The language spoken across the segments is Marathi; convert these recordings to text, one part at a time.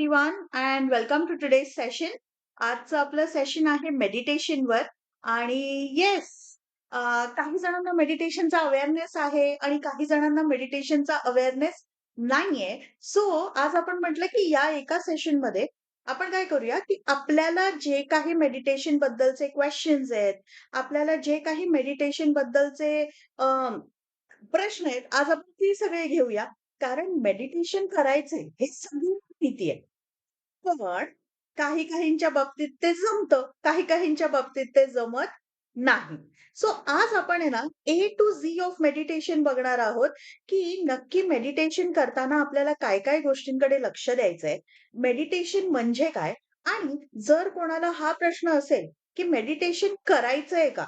Everyone and welcome to today's session. आजचं आपलं सेशन आहे मेडिटेशनवर आणि येस, काही जणांना मेडिटेशनचा अवेअरनेस आहे आणि काही जणांना मेडिटेशनचा अवेअरनेस नाहीये. सो आज आपण म्हटलं की या एका सेशनमध्ये आपण काय करूया की आपल्याला जे काही मेडिटेशन बद्दलचे क्वेश्चन्स आहेत, आपल्याला जे काही मेडिटेशन बद्दलचे प्रश्न आहेत, आज आपण ते सगळे घेऊया. कारण मेडिटेशन करायचंय हे सगळ्यांना माहिती आहे. पण काही काहींच्या बाबतीत ते जमतं, काही काहींच्या बाबतीत ते जमत नाही. सो आज आपण आहे ना ए टू झी ऑफ मेडिटेशन बघणार आहोत, की नक्की मेडिटेशन करताना आपल्याला काय-काय गोष्टींकडे लक्ष द्यायचंय. मेडिटेशन म्हणजे काय? आणि जर कोणाला हा प्रश्न असेल, की मेडिटेशन करायचंय का?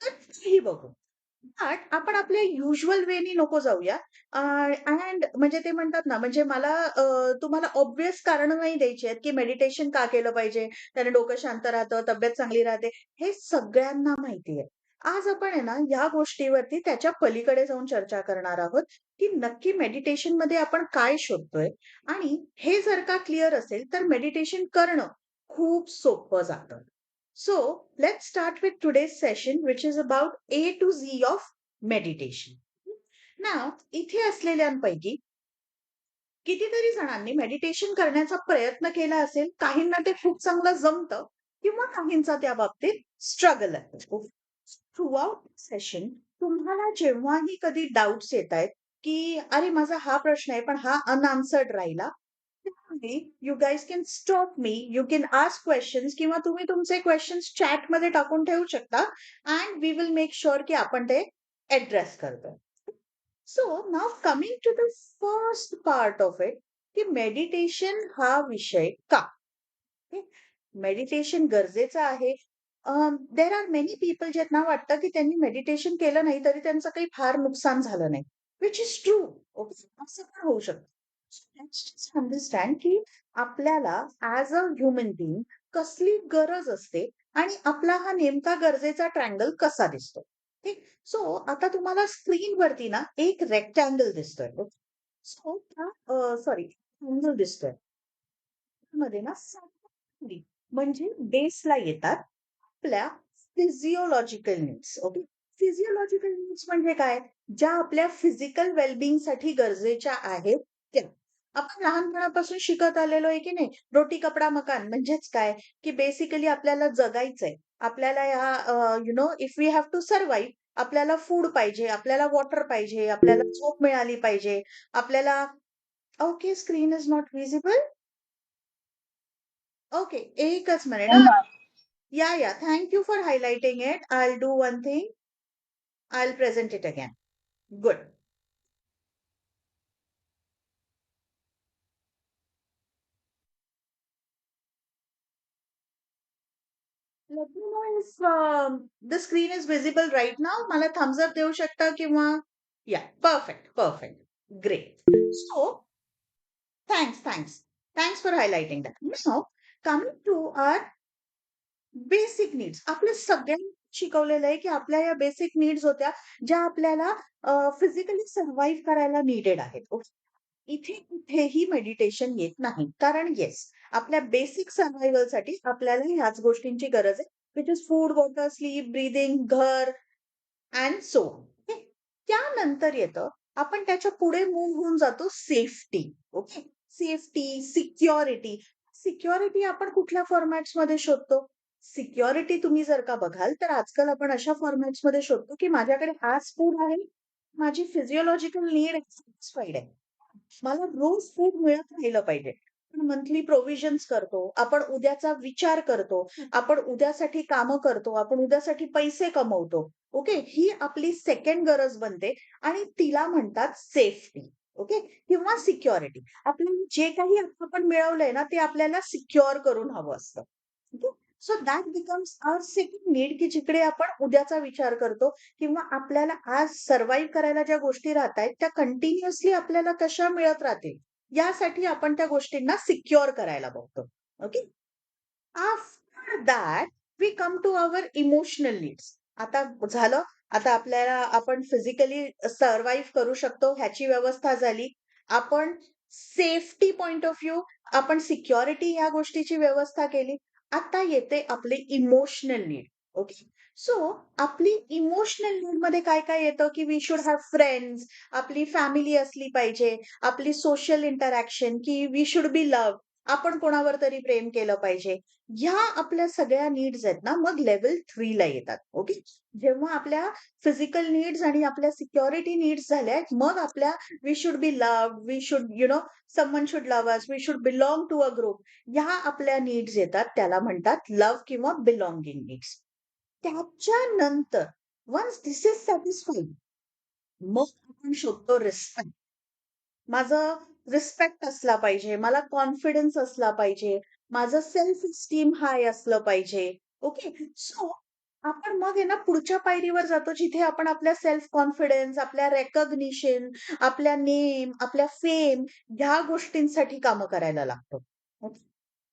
तर तेही बघू. बट आपण आपल्या युज्युअल वेनी नको जाऊया. अँड म्हणजे ते म्हणतात ना, म्हणजे मला तुम्हाला ऑब्व्हियस कारणं नाही द्यायची आहेत, की मेडिटेशन का केलं पाहिजे? त्याने डोकं शांत राहतं, तब्येत चांगली राहते. हे सगळ्यांना माहिती आहे. आज आपण आहे ना, या गोष्टीवरती त्याच्या पलीकडे जाऊन चर्चा करणार आहोत, की नक्की मेडिटेशनमध्ये आपण काय शोधतोय? आणि हे जर का क्लिअर असेल, तर मेडिटेशन करणं खूप सोपं जातं. So let's start with today's session, which is about A to Z of meditation. Now, इथे असलेल्यांपैकी कितीतरी जणांनी मेडिटेशन करण्याचा प्रयत्न केला असेल. काहींना ते खूप चांगलं जमतं किंवा काहींचा त्या बाबतीत स्ट्रगल आहे. थ्रू आउट सेशन तुम्हाला जेव्हाही कधी डाउट्स येतायत, की "अरे, माझा हा प्रश्न आहे, पण हा अनआन्सर्ड राहिला." त्यामध्ये you guys can stop me, you can ask questions किंवा तुम्ही तुमचे क्वेशन्स चॅटमध्ये टाकून ठेवू शकता and we will make sure की आपण ते ॲड्रेस करतोय. So now coming to the first part of it, की मेडिटेशन हा विषय का? मेडिटेशन गरजेचं आहे. देर आर मेनी पीपल ज्यांना वाटतं की त्यांनी मेडिटेशन केलं नाही तरी त्यांचं काही फार नुकसान झालं नाही, विच इज ट्रू. ओके, असं पण होऊ शकतं. लेट्स अंडरस्टँड की आपल्याला ऍज अ ह्युमन बिंग कसली गरज असते आणि आपला हा नेमका गरजेचा ट्रँगल कसा दिसतो. ठीक. सो आता तुम्हाला स्क्रीनवरती ना एक रेक्टँगल दिसतोय. सो सॉरी, ट्रँगल दिसतोय मध्ये ना म्हणजे बेसला येतात आपल्या physiological needs. Okay. Physiological needs म्हणजे काय? ज्या आपल्या फिजिकल वेलबिंग साठी गरजेच्या आहेत त्या. आपण लहानपणापासून शिकत आलेलो आहे की नाही, रोटी कपडा मकान म्हणजेच काय, की बेसिकली आपल्याला जगायचंय. आपल्याला if we have to survive, आपल्याला फूड पाहिजे, आपल्याला वॉटर पाहिजे, आपल्याला झोप मिळाली पाहिजे, आपल्याला. Okay, screen is not visible. Okay, एकच minute. Yeah, thank you for highlighting it. I'll do one thing. I'll present it again. Good. Let me know if the screen is visible right now. मला thumbs up देऊ शकता किंवा. Yeah, perfect, perfect. Great. So, thanks. Thanks for highlighting that. Now, coming to our basic needs. आपल्या सगळ्यांना शिकवलेलं आहे, की आपल्या या बेसिक नीड्स होत्या, ज्या आपल्याला फिजिकली सर्व्हाइव्ह करायला नीडेड आहेत. ओके. इथे कुठेही मेडिटेशन येत नाही. कारण येस, आपल्या बेसिक सर्व्हायव्हलसाठी आपल्याला ह्याच गोष्टींची गरज आहे. Which is food, water, sleep, breathing, घर अँड सो ऑन. त्यानंतर येतं, आपण त्याच्या पुढे मूव्ह होऊन जातो safety. Okay. Safety, security. Security आपण कुठल्या फॉर्मॅट्समध्ये शोधतो? सिक्युरिटी तुम्ही जर का बघाल, तर आजकाल आपण अशा फॉर्मॅट्समध्ये शोधतो, की माझ्याकडे आज फूड आहे, माझी फिजिओलॉजिकल नीड सॅटिस्फाईड आहे. मला रोज फूड मिळत राहिलं पाहिजे. आपण मंथली प्रोव्हिजन्स करतो. आपण उद्याचा विचार करतो. आपण उद्यासाठी कामं करतो. आपण उद्यासाठी पैसे कमवतो. ओके. ही आपली सेकंड गरज बनते आणि तिला म्हणतात सेफ्टी. ओके. किंवा सिक्युरिटी. आपल्याला जे काही आपण मिळवलंय ना, ते आपल्याला सिक्युअर करून हवं असतं. Okay. So that becomes our second need, की जिकडे आपण उद्याचा विचार करतो किंवा आपल्याला आज सर्व्हाइव्ह करायला ज्या गोष्टी राहतायत, त्या कंटिन्युअसली आपल्याला कशा मिळत राहतील, यासाठी आपण त्या गोष्टींना सिक्युअर करायला बघतो. Okay. After that we come to our emotional needs. आता झालं, आता आपल्याला आपण फिजिकली सर्व्हाइव्ह करू शकतो ह्याची व्यवस्था झाली. आपण सेफ्टी पॉइंट ऑफ व्ह्यू आपण सिक्युरिटी ह्या गोष्टीची व्यवस्था केली. आता येते आपले इमोशनल नीड. ओके. सो आपली इमोशनल नीडमध्ये काय-काय येतं, की वी शुड हॅव फ्रेंड्स, आपली फॅमिली असली पाहिजे, आपली सोशल इंटरॅक्शन, की वी शुड बी लव्हड. आपण कोणावर तरी प्रेम केलं पाहिजे. ह्या आपल्या सगळ्या नीड्स आहेत ना, मग लेव्हल 3 ला येतात. ओके. जेव्हा आपल्या फिजिकल नीड्स आणि आपल्या सिक्युरिटी नीड्स झाल्या, मग आपल्या we should be loved, we should someone should love us, we should belong to a group. ह्या आपल्या नीड्स येतात. त्याला म्हणतात लव्ह किंवा बिलॉन्गिंग नीड्स. त्याच्यानंतर वन्स धिस इज सॅटिस्फाईड, मग आपण शोधतो रिस्पेक्ट. माझं रिस्पेक्ट असला पाहिजे, मला कॉन्फिडन्स असला पाहिजे, माझं सेल्फ इस्टीम हाय असलं पाहिजे. ओके. सो आपण मग आहे ना पुढच्या पायरीवर जातो, जिथे आपण आपल्या सेल्फ कॉन्फिडन्स, आपल्या रिकॉग्निशन, आपल्या नेम, आपल्या फेम ह्या गोष्टींसाठी कामं करायला लागतो. ओके.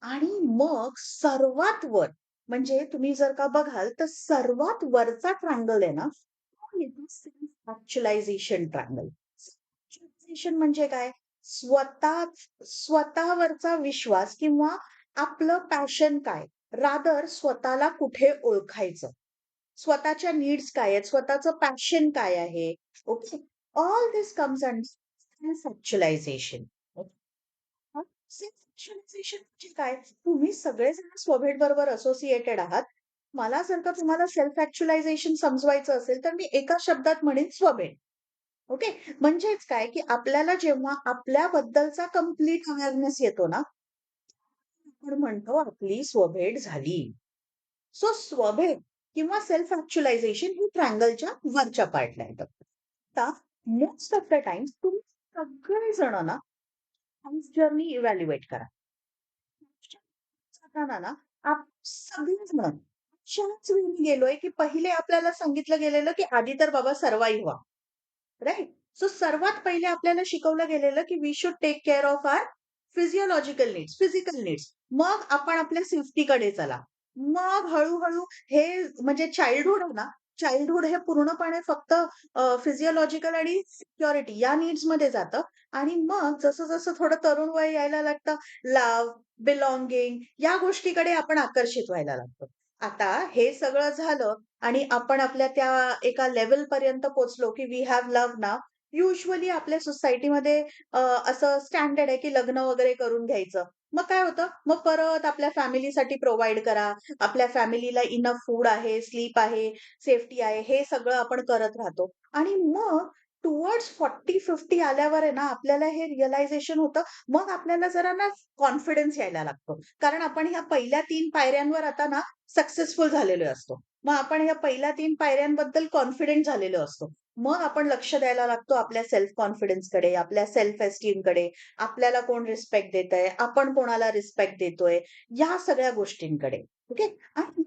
आणि मग सर्वात वर, म्हणजे तुम्ही जर का बघाल तर सर्वात वरचा ट्रायंगल आहे ना, तो येतो सेल्फ ॲक्च्युअलायझेशन ट्रायंगल. ॲक्च्युअलायझेशन म्हणजे काय? स्वतः स्वतःवरचा विश्वास किंवा आपलं पॅशन काय? रादर स्वतःला कुठे ओळखायचं? स्वतःच्या नीड्स काय आहेत? स्वतःचं पॅशन काय आहे? Okay. All this comes under self actualization. Self actualization म्हणजे काय? तुम्ही सगळेजण स्वभेट बरोबर असोसिएटेड आहात. मला जर का तुम्हाला सेल्फ ॲक्च्युअलायझेशन समजवायचं असेल, तर मी एका शब्दात म्हणेन स्वभेट. ओके. म्हणजेच काय, की आपल्याला जेव्हा आपल्याबद्दलचा कंप्लीट अवेअरनेस येतो ना, आपण म्हणतो आपली स्वभेट झाली. सो स्वभेद किंवा सेल्फ ॲक्च्युअलायझेशन ही ट्रायंगलच्या वरच्या पार्टला येतं. आता मोस्ट ऑफ द टाईम्स तुम्ही सगळेजण ना लाईफ जर्नी इव्हॅल्युएट करा. जाताना ना सगळेजण अशाच वेळी गेलोय, की पहिले आपल्याला सांगितलं गेलेलं, की आधी तर बाबा सर्व्हाइव्ह व्हा. राइट? सो सर्वात पहिले आपल्याला शिकवलं गेलेलं, की we should take care of our physiological needs, physical needs. मग आपण आपल्या सेफ्टीकडे चला. मग हळू-हळू हे म्हणजे चाइल्डहूड आहे ना, चाइल्डहूड हे पूर्णपणे फक्त फिजिओलॉजिकल आणि सिक्युरिटी या नीड्समध्ये जातं आणि मग जसं-जसं थोडं तरुण वय यायला लागतं, लव्ह, बिलॉन्गिंग या गोष्टीकडे आपण आकर्षित व्हायला लागतो. आता हे सगळं झालं आणि आपण आपल्या त्या एका लेव्हलपर्यंत पोहोचलो, की we have love now. Usually आपल्या सोसायटीमध्ये असं स्टँडर्ड आहे, की लग्न वगैरे करून घ्यायचं. मग काय होतं, मग परत आपल्या फॅमिलीसाठी प्रोव्हाईड करा. आपल्या फॅमिलीला इनफ फूड आहे, स्लीप आहे, सेफ्टी आहे, हे सगळं आपण करत राहतो. आणि मग टुवर्ड्स 40-50 आल्यावर आहे ना, आपल्याला हे रिअलायझेशन होतं. मग आपल्याला जरा ना कॉन्फिडन्स यायला लागतो. कारण आपण ह्या पहिल्या 3 पायऱ्यांवर आता ना सक्सेसफुल झालेलो असतो. मग आपण ह्या पहिल्या 3 पायऱ्यांबद्दल कॉन्फिडंट झालेलो असतो. मग आपण लक्ष द्यायला लागतो आपल्या सेल्फ कॉन्फिडन्सकडे, आपल्या सेल्फ एस्टीमकडे. आपल्याला कोण रिस्पेक्ट देतंय, आपण कोणाला रिस्पेक्ट देतोय, या सगळ्या गोष्टींकडे. ओके. आणि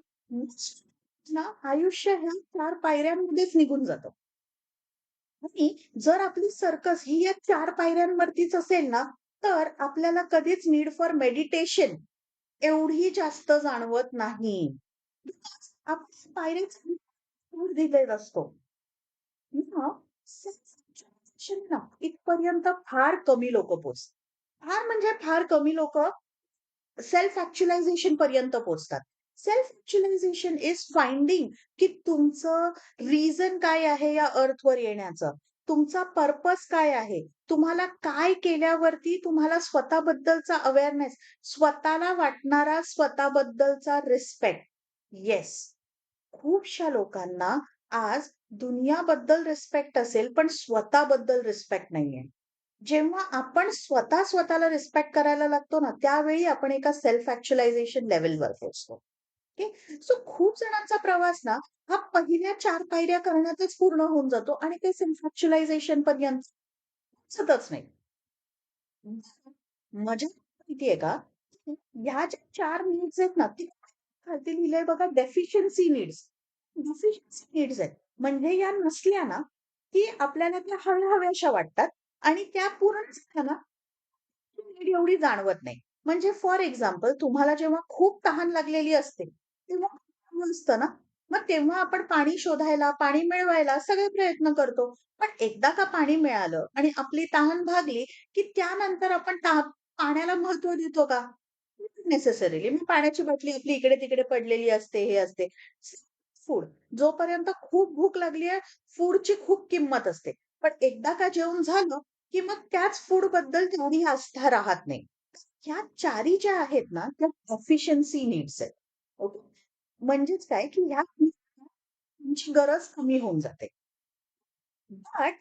ना आयुष्य ह्या 4 पायऱ्यांमध्येच निघून जातं. आणि जर आपली सर्कस ही या 4 पायऱ्यांवरतीच असेल ना, तर आपल्याला कधीच नीड फॉर मेडिटेशन एवढी जास्त जाणवत नाही. बिकॉज आपण पायरीच दिलेला असतो. मग सेल्फ ना इथपर्यंत फार कमी लोकं पोहोचतात. फार म्हणजे फार कमी लोकं सेल्फ ॲक्च्युअलायझेशन पर्यंत पोहोचतात. सेल्फ ॲक्च्युअलायझेशन इज फाइंडिंग की तुमचं रिझन काय आहे या अर्थवर येण्याचं? तुमचा पर्पज काय आहे? तुम्हाला काय केल्यावरती तुम्हाला स्वतःबद्दलचा अवेअरनेस, स्वतःला वाटणारा स्वतःबद्दलचा रिस्पेक्ट. येस. खूपशा लोकांना आज दुनियाबद्दल रिस्पेक्ट असेल, पण स्वतःबद्दल रिस्पेक्ट नाहीये. जेव्हा आपण स्वतः स्वतःला रिस्पेक्ट करायला लागतो ना, त्यावेळी आपण एका सेल्फ ॲक्च्युअलायझेशन लेव्हलवर पोहोचतो. ओके. सो खूप जणांचा प्रवास ना, हा पहिल्या 4 पायऱ्या करण्यातच पूर्ण होऊन जातो आणि ते सेल्फ ॲक्च्युअलायझेशन पर्यंत पोहोचतच नाही. मजा किती आहे का? ह्या ज्या 4 नीड्स आहेत ना, ती खालती लिहिलंय बघा डेफिशियन्सी नीड्स. डेफिशियन्सी नीड्स आहेत. म्हणजे या नसल्या ना, की आपल्याला त्या हव्या-हव्याशा वाटतात आणि त्या पूर्ण झाल्या ना, नीड एवढी जाणवत नाही. म्हणजे फॉर एक्झाम्पल तुम्हाला जेव्हा खूप तहान लागलेली असते, तेव्हा काय असतं ना, मग तेव्हा आपण पाणी शोधायला, पाणी मिळवायला सगळे प्रयत्न करतो. पण एकदा का पाणी मिळालं आणि आपली तहान भागली, की त्यानंतर आपण पाण्याला महत्त्व देतो का? नेसेसरीली. मग पाण्याची बाटली आपली इकडे-तिकडे पडलेली असते, हे असते. फूड. जोपर्यंत खूप भूक लागली आहे, फूडची खूप किंमत असते. पण एकदा का जेवण झालं, की मग त्याच फूडबद्दल तेवढी आस्था राहत नाही. ह्या 4ही ज्या आहेत ना, त्या एफिशियन्सी नीड्स आहेत. ओके. म्हणजेच काय, की ह्या तुमची गरज कमी होऊन जाते. बट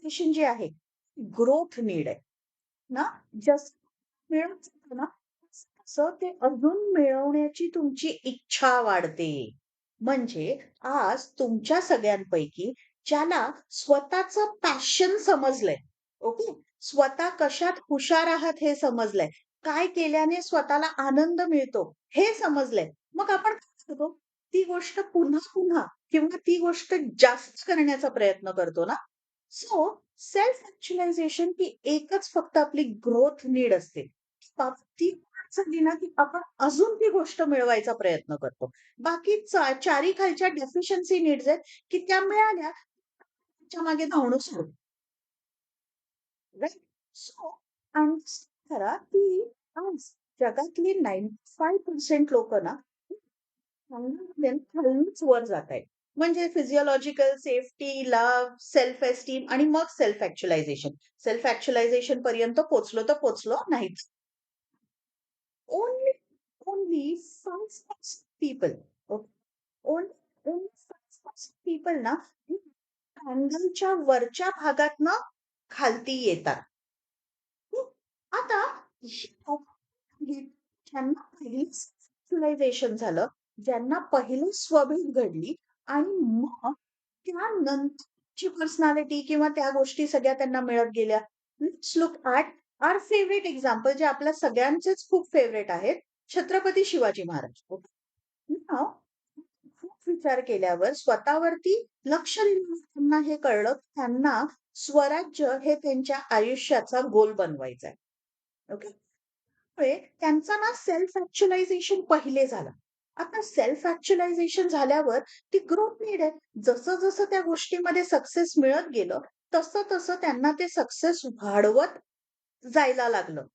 जी आहे, ग्रोथ नीड आहे. ना, जसं मिळत जातं ना, तसं ते अजून मिळवण्याची तुमची इच्छा वाढते. म्हणजे आज तुमच्या सगळ्यांपैकी ज्याला स्वतःचं पॅशन समजलंय, ओके? स्वतः कशात हुशार आहात हे समजलंय. काय केल्याने स्वतःला आनंद मिळतो हे समजलंय. मग आपण काय करतो? ती गोष्ट पुन्हा-पुन्हा किंवा ती गोष्ट जास्त करण्याचा प्रयत्न करतो ना? सो सेल्फ ॲक्च्युअलायझेशन ही एकच फक्त आपली ग्रोथ नीड असते. ती झाली ना, की आपण अजून ती गोष्ट मिळवायचा प्रयत्न करतो. बाकी चारी खालच्या डेफिशियन्सी नीड्स आहेत, की त्या मिळाल्या, त्याच्या मागे धावणं सुरू. राइट? सो अंडरस्टँड करा, की आज जगातली 95% लोकं ना, खालूनच वर जातायत. म्हणजे physiological safety, love, self esteem आणि मग सेल्फ ॲक्च्युअलायझेशन. सेल्फ ॲक्च्युअलायझेशन पर्यंत पोहोचलो तर पोहोचलो, नाहीच. Only only 5% people, okay, only 5% people ना, ट्रायंगलच्या वरच्या भागातनं खालती येतात. हं. आता ही लोकं ज्यांना पहिली सिव्हिलायझेशन झालं, ज्यांना पहिली स्वभेद घडली आणि मग त्यानंतरची पर्सनॅलिटी किंवा त्या गोष्टी सगळ्या त्यांना मिळत गेल्या. Let's look at our favourite example जे आपल्या सगळ्यांचेच खूप फेव्हरेट आहेत, छत्रपती शिवाजी महाराज. नाऊ खूप विचार केल्यावर स्वतःवरती लक्ष दिल्यावर त्यांना हे कळलं, की त्यांना स्वराज्य हे त्यांच्या आयुष्याचा गोल बनवायचा आहे. ओके. त्यामुळे त्यांचं ना सेल्फ ॲक्च्युअलायझेशन पहिले झालं. आता सेल्फ ॲक्च्युअलायझेशन झाल्यावर ती ग्रोथ नीड आहे. जसं-जसं त्या गोष्टीमध्ये सक्सेस मिळत गेलं, तसं-तसं त्यांना ते सक्सेस वाढवत जायला लागलं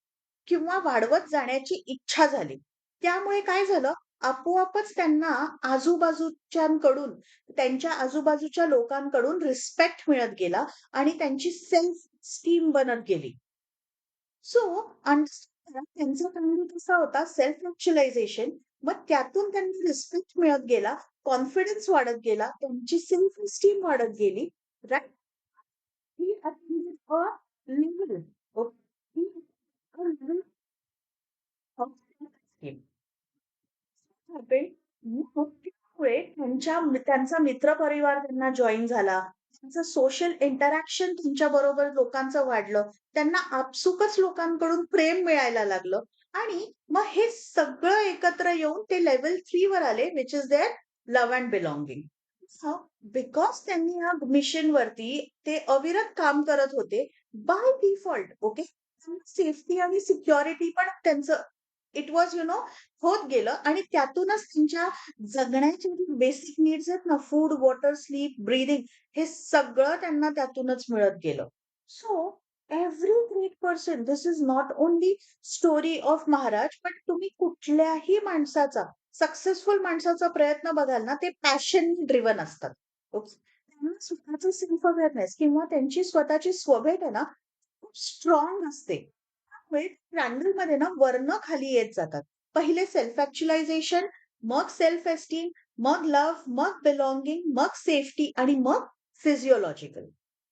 किंवा वाढवत जाण्याची इच्छा झाली. त्यामुळे काय झालं, आपोआपच त्यांना आजूबाजूच्यांकडून, त्यांच्या आजूबाजूच्या लोकांकडून रिस्पेक्ट मिळत गेला आणि त्यांची सेल्फ एस्टीम बनत गेली. सो अंडरस्टँड करा, त्यांचा काळ कसा होता सेल्फ ॲक्च्युअलायझेशन. मग त्यातून त्यांना रिस्पेक्ट मिळत गेला, कॉन्फिडन्स वाढत गेला, त्यांची सेल्फ एस्टीम वाढत गेली. Right? He attended a level of a level of self esteem. Happened मग त्यामुळे त्यांचा मित्रपरिवार त्यांना जॉइन झाला. त्यांचं सोशल इंटरॅक्शन तुमच्याबरोबर लोकांचं वाढलं. त्यांना आपसुकच लोकांकडून प्रेम मिळायला लागलं आणि मग हे सगळं एकत्र येऊन ते लेव्हल 3 वर आले, which is there love and belonging. So because त्यांनी या मिशनवरती ते अविरत काम करत होते, बाय डिफॉल्ट ओके, सेफ्टी आणि सिक्युरिटी पण त्यांचं इट वॉज होत गेलं आणि त्यातूनच त्यांच्या जगण्याचे बेसिक नीड्स आहेत ना, फूड, वॉटर, स्लीप, ब्रीथिंग हे सगळं त्यांना त्यातूनच मिळत गेलं. So every great person, this is not only story of Maharaj, but तुम्ही कुठल्याही माणसाचा, सक्सेसफुल माणसाचा प्रयत्न बघाल ना, ते पॅशन ड्रिव्हन असतात. ओके. त्यांना स्वतःचं सेल्फ अवेअरनेस किंवा त्यांची स्वतःची स्वभेट आहे ना, खूप स्ट्राँग असते. त्यामुळे ट्रायंगलमध्ये ना वरनं खाली येत जातात. पहिले सेल्फ ॲक्च्युअलायझेशन, मग सेल्फ एस्टीम, मग लव्ह, मग बिलॉंगिंग, मग सेफ्टी आणि मग फिजिओलॉजिकल.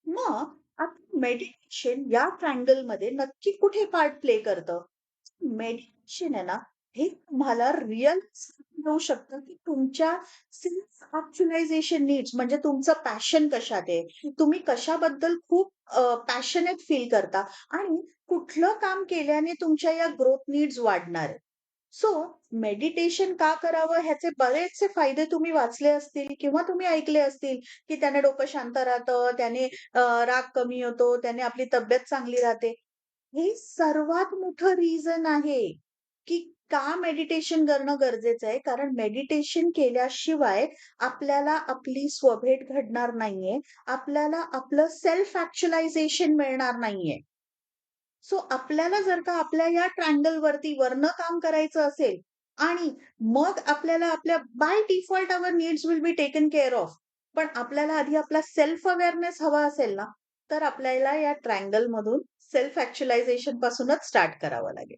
मग आता मेडिटेशन या ट्रायंगलमध्ये नक्की कुठे पार्ट प्ले करतं? मेडिटेशन आहे ना, हे तुम्हाला रिअल देऊ शकतं, की तुमच्या सेल्फ ॲक्च्युअलायझेशन नीड्स म्हणजे तुमचं पॅशन कशात आहे? तुम्ही कशाबद्दल खूप पॅशनेट फील करता आणि कुठलं काम केल्याने तुमच्या या ग्रोथ नीड्स वाढणार आहेत. सो मेडिटेशन का करावं ह्याचे बरेचसे फायदे तुम्ही वाचले असतील किंवा तुम्ही ऐकले असतील, की त्याने डोकं शांत राहतं, त्याने राग कमी होतो, त्याने आपली तब्येत चांगली राहते. हे सर्वात मोठं रिझन आहे, की का मेडिटेशन करणं गरजेचं आहे. कारण मेडिटेशन केल्याशिवाय आपल्याला आपली स्वभेट घडणार नाहीये. आपल्याला आपलं सेल्फ ॲक्च्युअलायझेशन मिळणार नाहीये. सो आपल्याला जर का आपल्या या ट्रायंगलवरती वरनं काम करायचं असेल आणि मग आपल्याला आपल्या by default our needs will be taken care of. पण आपल्याला आधी आपला सेल्फ अवेअरनेस हवा असेल ना, तर आपल्याला या ट्रायंगलमधून सेल्फ ॲक्चुअलायझेशन पासूनच स्टार्ट करावं लागेल.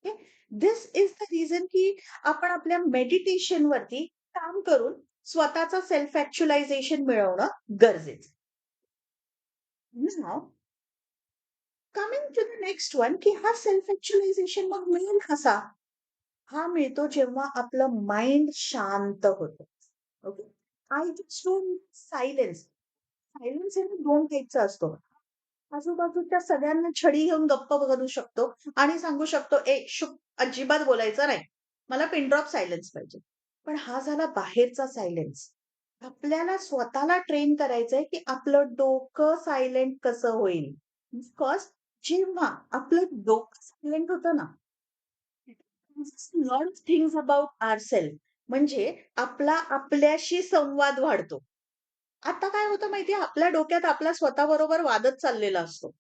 Okay. This is the reason की आपण आपल्या मेडिटेशनवरती काम करून स्वतःचा सेल्फ ॲक्चुअलायझेशन मिळवणं गरजेचं. Now coming to the next one की हा सेल्फ ॲक्चुअलायझेशन मग मिळेल कसा? हा मिळतो जेव्हा आपलं माइंड शांत होतं. Okay. I just don't silence. Silence हे ना 2 टाइपचा असतो. आजूबाजूच्या सगळ्यांना छडी घेऊन गप्प बघू शकतो आणि सांगू शकतो, "ए शुक, अजिबात बोलायचं नाही. मला पिन ड्रॉप सायलेन्स पाहिजे." पण हा झाला बाहेरचा सायलेन्स. आपल्याला स्वतःला ट्रेन करायचंय, की आपलं डोकं सायलेंट कसं होईल. बिकॉज जेव्हा आपलं डोकं सायलेंट होतं ना, lot of things about ourself म्हणजे आपला आपल्याशी संवाद वाढतो. आता काय होतं माहितीये, आपल्या डोक्यात आपल्या स्वतःबरोबर वादच चाललेला असतो.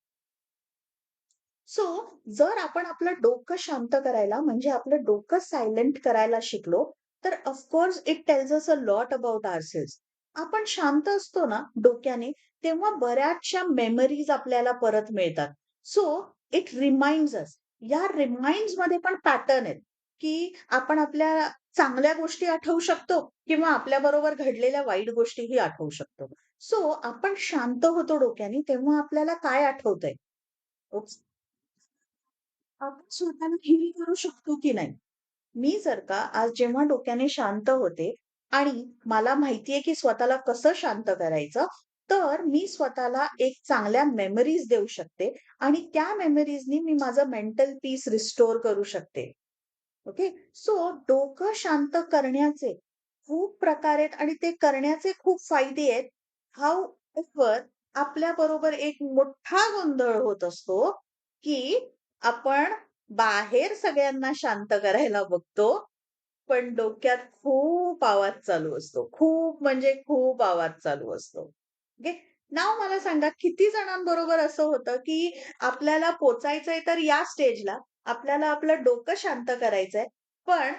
सो जर आपण आपलं डोकं शांत करायला म्हणजे आपलं डोकं सायलेंट करायला शिकलो, तर of course it tells us a lot about ourselves. आपण शांत असतो ना डोक्याने, तेव्हा बऱ्याचशा मेमरीज आपल्याला परत मिळतात. सो इट रिमाइंड्स अस. या रिमाइंड्समध्ये पण पॅटर्न आहेत, की आपण आपल्या चांगल्या गोष्टी आठवू शकतो किंवा आपल्याबरोबर घडलेल्या वाईट गोष्टीही आठवू शकतो. सो आपण शांत होतो डोक्याने, तेव्हा आपल्याला काय आठवतंय? आपण स्वतःला हील करू शकतो की नाही? मी जर का आज जेव्हा डोक्याने शांत होते आणि मला माहितीये की स्वतःला कसं शांत करायचं, तर मी स्वतःला एक चांगल्या मेमरीज देऊ शकते आणि त्या मेमरीजनी मी माझं मेंटल पीस रिस्टोअर करू शकते. ओके. सो डोकं शांत करण्याचे खूप प्रकार आहेत आणि ते करण्याचे खूप फायदे आहेत. हाऊएव्हर आपल्याबरोबर एक मोठा गोंधळ होत असतो, की आपण बाहेर सगळ्यांना शांत करायला बघतो, पण डोक्यात खूप आवाज चालू असतो. खूप म्हणजे खूप आवाज चालू असतो. ओके. नाव मला सांगा किती जणांबरोबर असं होतं, की आपल्याला पोचायचंय तर या स्टेजला, आपल्याला आपलं डोकं शांत करायचंय, पण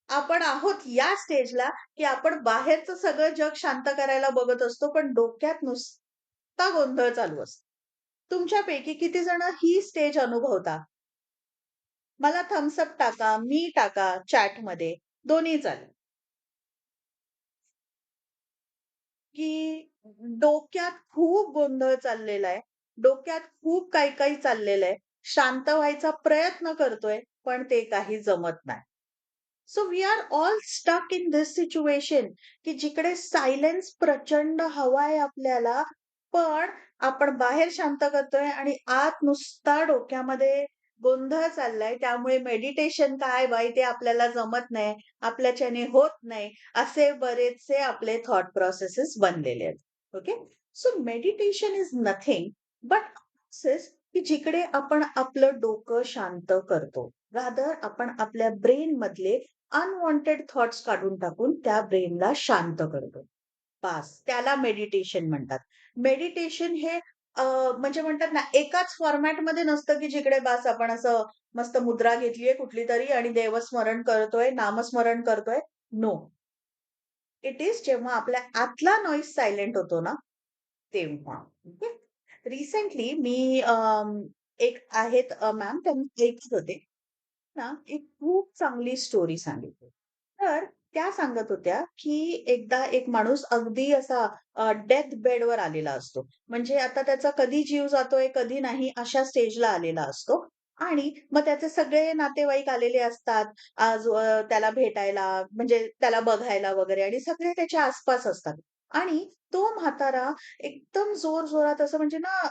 आपण आहोत या स्टेजला, की आपण बाहेरचं सगळं जग शांत करायला बघत असतो, पण डोक्यात नुसता गोंधळ चालू असतो. तुमच्यापैकी किती जण ही स्टेज अनुभवता? मला थम्स अप टाका, मी टाका चॅटमध्ये, दोन्ही चालेल. की डोक्यात खूप गोंधळ चाललेला आहे. डोक्यात खूप काही-काही चाललेलं आहे. शांत व्हायचा प्रयत्न करतोय, पण ते काही जमत नाही. So we are all stuck in this situation की जिकडे सायलेन्स प्रचंड हवाय आपल्याला, पण आपण बाहेर शांत करतोय आणि आत नुसता डोक्यामध्ये गोंधळ चाललाय. त्यामुळे मेडिटेशन काय बाई ते आपल्याला जमत नाही, आपल्याच्याने होत नाही, असे बरेचसे आपले थॉट प्रोसेसेस बनलेले आहेत. Okay. So meditation is nothing but process की जिकडे आपण आपलं डोकं शांत करतो. रादर आपण आपल्या ब्रेन मधले अनवॉन्टेड थॉट्स काढून टाकून त्या ब्रेनला शांत करतो. बास त्याला मेडिटेशन म्हणतात. मेडिटेशन हे म्हणजे म्हणतात ना एकाच फॉर्मॅटमध्ये नसतं, की जिकडे बास आपण असं मस्त मुद्रा घेतलीये कुठलीतरी आणि देवस्मरण करतोय, नामस्मरण करतोय. नो. इट इस जेव्हा आपल्या आतला नॉईज सायलेंट होतो ना, तेव्हा. ओके. रिसेंटली मी एक आहेत मॅम त्यांनी ऐकत होते. ना एक खूप चांगली स्टोरी सांगितली. तर त्या सांगत होत्या, की एकदा एक माणूस अगदी असा डेथ बेडवर आलेला असतो. म्हणजे आता त्याचा कधी जीव जातोय, कधी नाही अशा स्टेजला आलेला असतो. आणि मग त्याचे सगळे नातेवाईक आलेले असतात. आज त्याला भेटायला म्हणजे त्याला बघायला वगैरे आणि सगळे त्याच्या आसपास असतात. आणि तो म्हातारा एकदम जोरजोरात असं म्हणजे ना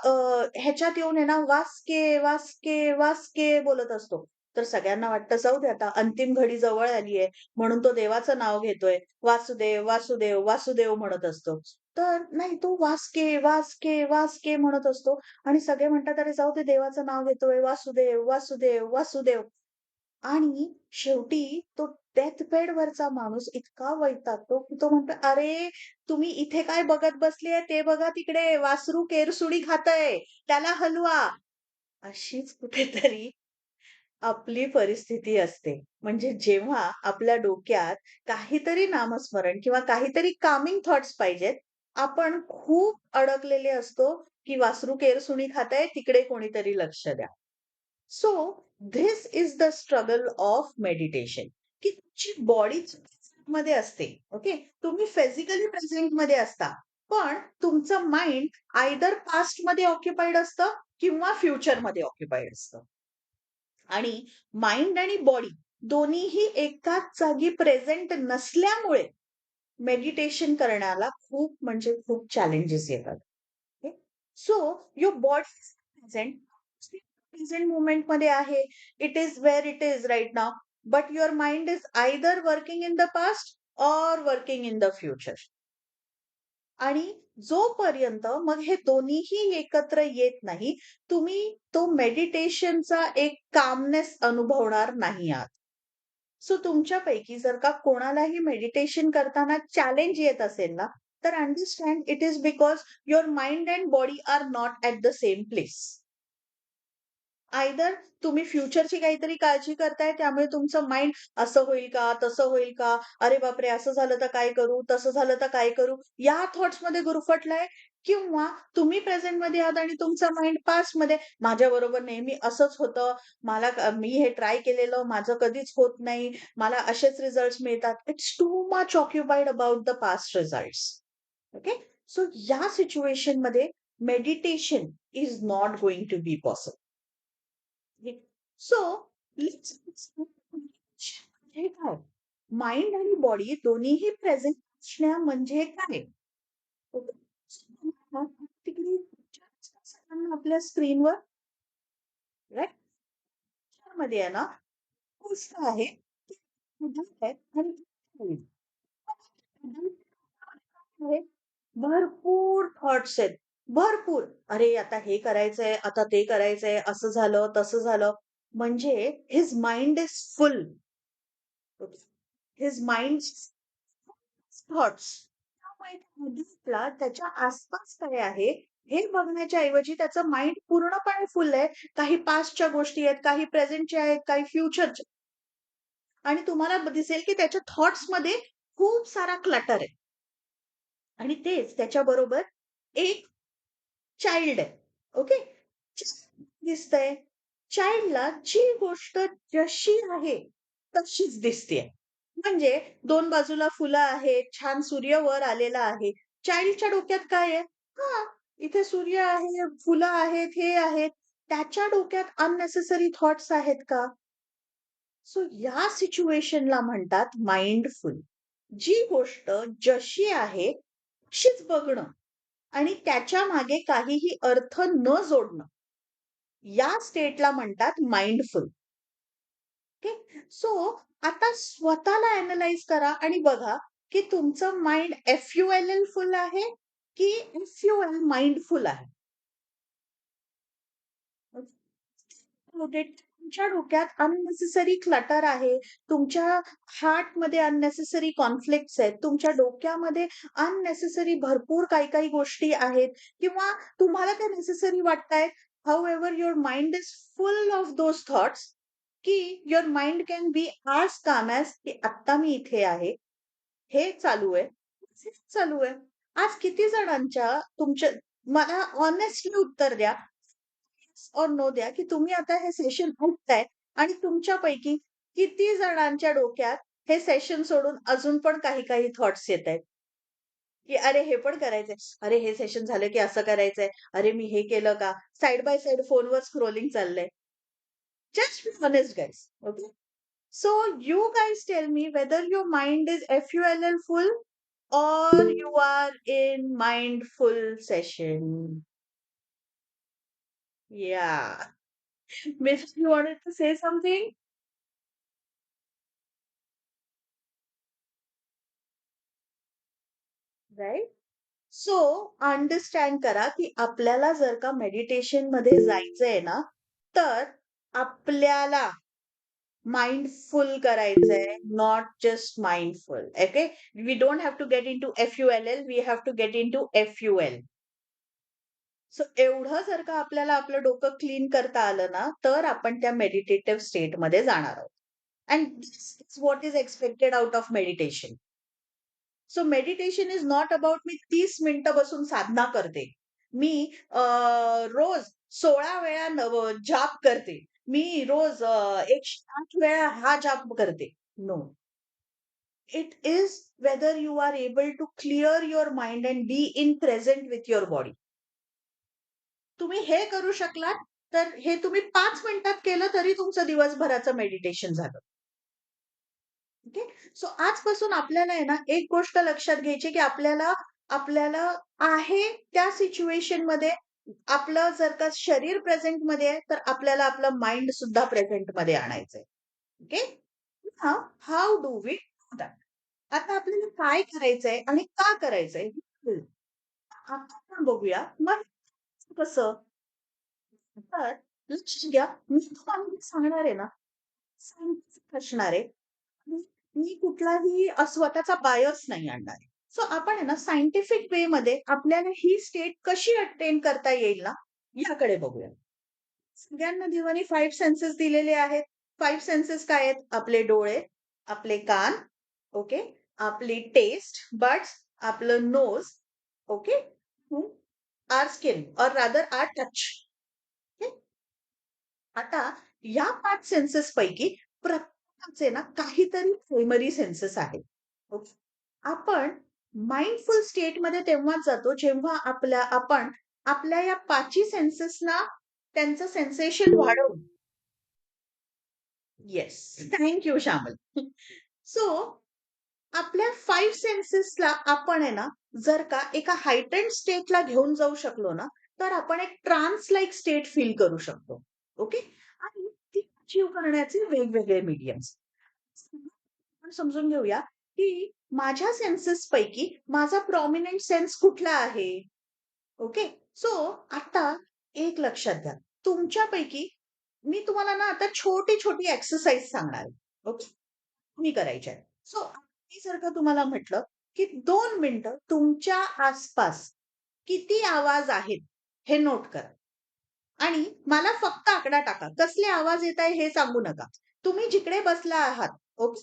ह्याच्यात येऊन आहे ना, "वास्के, वास्के, वास्के" बोलत असतो. तर सगळ्यांना वाटतं जाऊ दे आता अंतिम घडी जवळ आली आहे, म्हणून तो देवाचं नाव घेतोय. वासुदेव, वासुदेव, वासुदेव म्हणत असतो. तर नाही तो वास्के, वास्के, वास्के म्हणत असतो आणि सगळे म्हणतात, "अरे जाऊ दे देवाचं नाव घेतोय. वासुदेव, वासुदेव, वासुदेव." आणि शेवटी तो डेथ बेडवरचा माणूस इतका वैतागतो, की तो म्हणतो, "अरे तुम्ही इथे काय बघत बसलीये ते बघा तिकडे वासरू केरसुणी खातंय. त्याला हलवा." अशीच कुठेतरी आपली परिस्थिती असते. म्हणजे जेव्हा आपल्या डोक्यात काहीतरी नामस्मरण किंवा काहीतरी कामिंग थॉट्स पाहिजेत, आपण खूप अडकलेले असतो, की वासरू केरसुणी खातंय, तिकडे कोणीतरी लक्ष द्या. So this is the struggle of meditation, की तुमची बॉडी मध्ये असते. ओके. तुम्ही फिजिकली प्रेझेंट मध्ये असता. पण तुमचं माइंड आयदर पास्ट मध्ये ऑक्युपाईड असतं किंवा फ्युचर मध्ये ऑक्युपाईड असतं. आणि माइंड आणि बॉडी दोन्हीही एकाच जागी प्रेझेंट नसल्यामुळे मेडिटेशन करण्याला खूप म्हणजे खूप चॅलेंजेस येतात. So your body present present movement मध्ये आहे. It is where it is right now. But your mind is either working in the past or working in the future. आणि जोपर्यंत मग हे दोन्हीही एकत्र येत नाही, तुम्ही तो मेडिटेशनचा एक कामनेस अनुभवणार नाही आहात. सो तुमच्यापैकी जर का कोणालाही मेडिटेशन करताना चॅलेंज येत असेल ना, तर understand it is because your mind and body are not at the same place. Either तुम्ही फ्युचरची काहीतरी काळजी करताय, त्यामुळे तुमचं माइंड असं होईल का, तसं होईल का, अरे बापरे, असं झालं तर काय करू, तसं झालं तर काय करू, या थॉट्समध्ये गुरफटलाय. किंवा तुम्ही प्रेझेंटमध्ये आहात आणि तुमचा माइंड पास्टमध्ये, माझ्याबरोबर नेहमी असंच होतं, मी हे ट्राय केलेलं, माझं कधीच होत नाही, मला असेच रिझल्ट्स मिळतात. It's too much occupied about the past results. Okay. So या सिच्युएशनमध्ये meditation is not going to be possible. So let's हे काय? माइंड आणि बॉडी दोन्हीही प्रेझेंट असण्या म्हणजे काय? ओके. तिकडे आपल्या स्क्रीनवर राईट मध्ये आहे ना, गोष्ट आहे की adult आहेत आणि आहे, भरपूर थॉट्स आहेत. भरपूर. अरे, आता हे करायचंय, आता ते करायचंय, असं झालं, तसं झालं. म्हणजे his mind is full. His mind thoughts. त्यामुळे हदीसला त्याच्या आसपास काय आहे हे बघण्याच्या ऐवजी त्याचं माइंड पूर्णपणे फुल आहे. काही पास्टच्या गोष्टी आहेत, काही प्रेझेंटच्या आहेत, काही फ्युचरच्या. आणि तुम्हाला दिसेल की त्याच्या थॉट्समध्ये खूप सारा क्लटर आहे. आणि तेच त्याच्याबरोबर एक चाइल्ड आहे. ओके. दिसतंय. चाइल्डला जी गोष्ट जशी आहे तशीच दिसतेय. म्हणजे दोन बाजूला फुलं आहेत, छान सूर्य वर आलेला आहे. चाइल्डच्या डोक्यात काय आहे? हां, इथे सूर्य आहे, फुलं आहेत, हे आहेत. त्याच्या डोक्यात अननेसेसरी थॉट्स आहेत का? सो या सिच्युएशनला म्हणतात माइंडफुल. जी गोष्ट जशी आहे तशीच बघणं आणि त्याच्या मागे काहीही अर्थ न जोडणं, या स्टेटला म्हणतात माइंडफुल. ओके. सो आता स्वतःला अॅनलाईज करा आणि बघा, की तुमचं माइंड एफ-यू-एल-एल फुल आहे, की एफ-यू-एल माइंडफुल आहे? तुमच्या डोक्यात अननेसेसरी क्लटर आहे. तुमच्या हार्टमध्ये अननेसेसरी कॉन्फ्लिक्ट्स आहेत. तुमच्या डोक्यामध्ये अननेसेसरी भरपूर काही-काही गोष्टी आहेत किंवा तुम्हाला त्या नेसेसरी वाटतायत. However your mind is full of those thoughts, की your mind can be as calm as की आत्ता मी इथे आहे. हे चालू आहे. हे चालू आहे. आज किती जणांच्या तुमच्या मला हॉनेस्टली उत्तर द्या. येस ओर नो द्या, की तुम्ही आता हे सेशन ऐकताय आणि तुमच्यापैकी किती जणांच्या डोक्यात हे सेशन सोडून अजून पण काही-काही थॉट्स येतायत, की अरे हे पण करायचंय. अरे हे सेशन झालं की असं करायचंय. अरे मी हे केलं का? साइड बाय साइड फोनवर स्क्रोलिंग चाललंय. Just be honest guys. Okay. So you guys tell me whether your mind is FULL full or you are in mindful session. Yeah. Miss, you wanted to say something, right? So understand करा, की आपल्याला जर का मेडिटेशन मध्ये जायचंय ना, तर आपल्याला माइंडफुल करायचंय, not just mindful. Okay. We don't have to get into FULL, we have to get into FUL. So एवढं जर का आपल्याला आपलं डोकं क्लीन करता आलं ना, तर आपण त्या मेडिटेटिव्ह स्टेटमध्ये जाणार आहोत. And this is what is expected out of meditation. So meditation is not about me 30 मिनिटं बसून साधना करते. मी रोज 16 वेळा जाप करते. मी रोज 108 वेळा हा जाप करते. No. It is whether you are able to clear your mind and be in present with your body. तुम्ही हे करू शकलात, तर हे तुम्ही 5 मिनिटात केलं तरी तुमचं दिवसभराचं मेडिटेशन झालं. ओके. सो आजपासून आपल्याला आहे ना, एक गोष्ट लक्षात घ्यायची, की आपल्याला आपल्याला आहे त्या सिच्युएशनमध्ये आपलं जर का शरीर प्रेझेंटमध्ये आहे, तर आपल्याला आपलं माइंड सुद्धा प्रेझेंटमध्ये आणायचंय. ओके. हां, how do we do that? आता आपल्याला काय करायचंय आणि का करायचंय? आता आपण बघूया मग कसं? तर लक्ष द्या, मी तुम्हाला सांगणार आहे ना, सायंटिफिक असणार आहे. मी मी कुठलाही स्वतःचा बायस नाही आणणार आहे. सो आपण आहे ना सायंटिफिक वेमध्ये आपल्याला ही स्टेट कशी अटेन करता येईल ना, याकडे बघूया. सगळ्यांना देवाने 5 सेन्सेस दिलेले आहेत. 5 सेन्सेस काय आहेत? आपले डोळे, आपले कान, ओके, आपली टेस्ट, बड्स, आपलं नोज, ओके, आवर स्किन और रादर आवर टच. आता या 5 सेन्सेस पैकी प्रत्येकाचे ना काहीतरी प्रायमरी सेन्सेस आहेत. ओके. आपण माइंडफुल स्टेटमध्ये तेव्हाच जातो जेव्हा आपण आपल्या या 5ही सेन्सेसना त्यांचं सेन्सेशन वाढवून. Yes. Thank you Shyamal. So आपल्या 5 सेन्सेसला आपण आहे ना, जर का एका हायटेंड स्टेटला घेऊन जाऊ शकलो ना, तर आपण एक ट्रान्स लाइक स्टेट फील करू शकतो. ओके. आणि ती अचीव्ह करण्याचे वेगवेगळे मीडियम्स. आपण समजून घेऊया, की माझ्या सेन्सेस पैकी माझा प्रॉमिनंट सेन्स कुठला आहे? ओके. सो आता एक लक्षात घ्या. तुमच्यापैकी मी तुम्हाला ना आता छोटी-छोटी एक्सरसाइज सांगणार आहे. ओके. तुम्ही करायच्या आहेत. सो मी जर का तुम्हाला म्हटलं, की 2 मिनिटं तुमच्या आसपास किती आवाज आहेत हे नोट करा. आणि मला फक्त आकडा टाका. कसले आवाज येत आहे हे सांगू नका. तुम्ही जिकडे बसला आहात, ओके.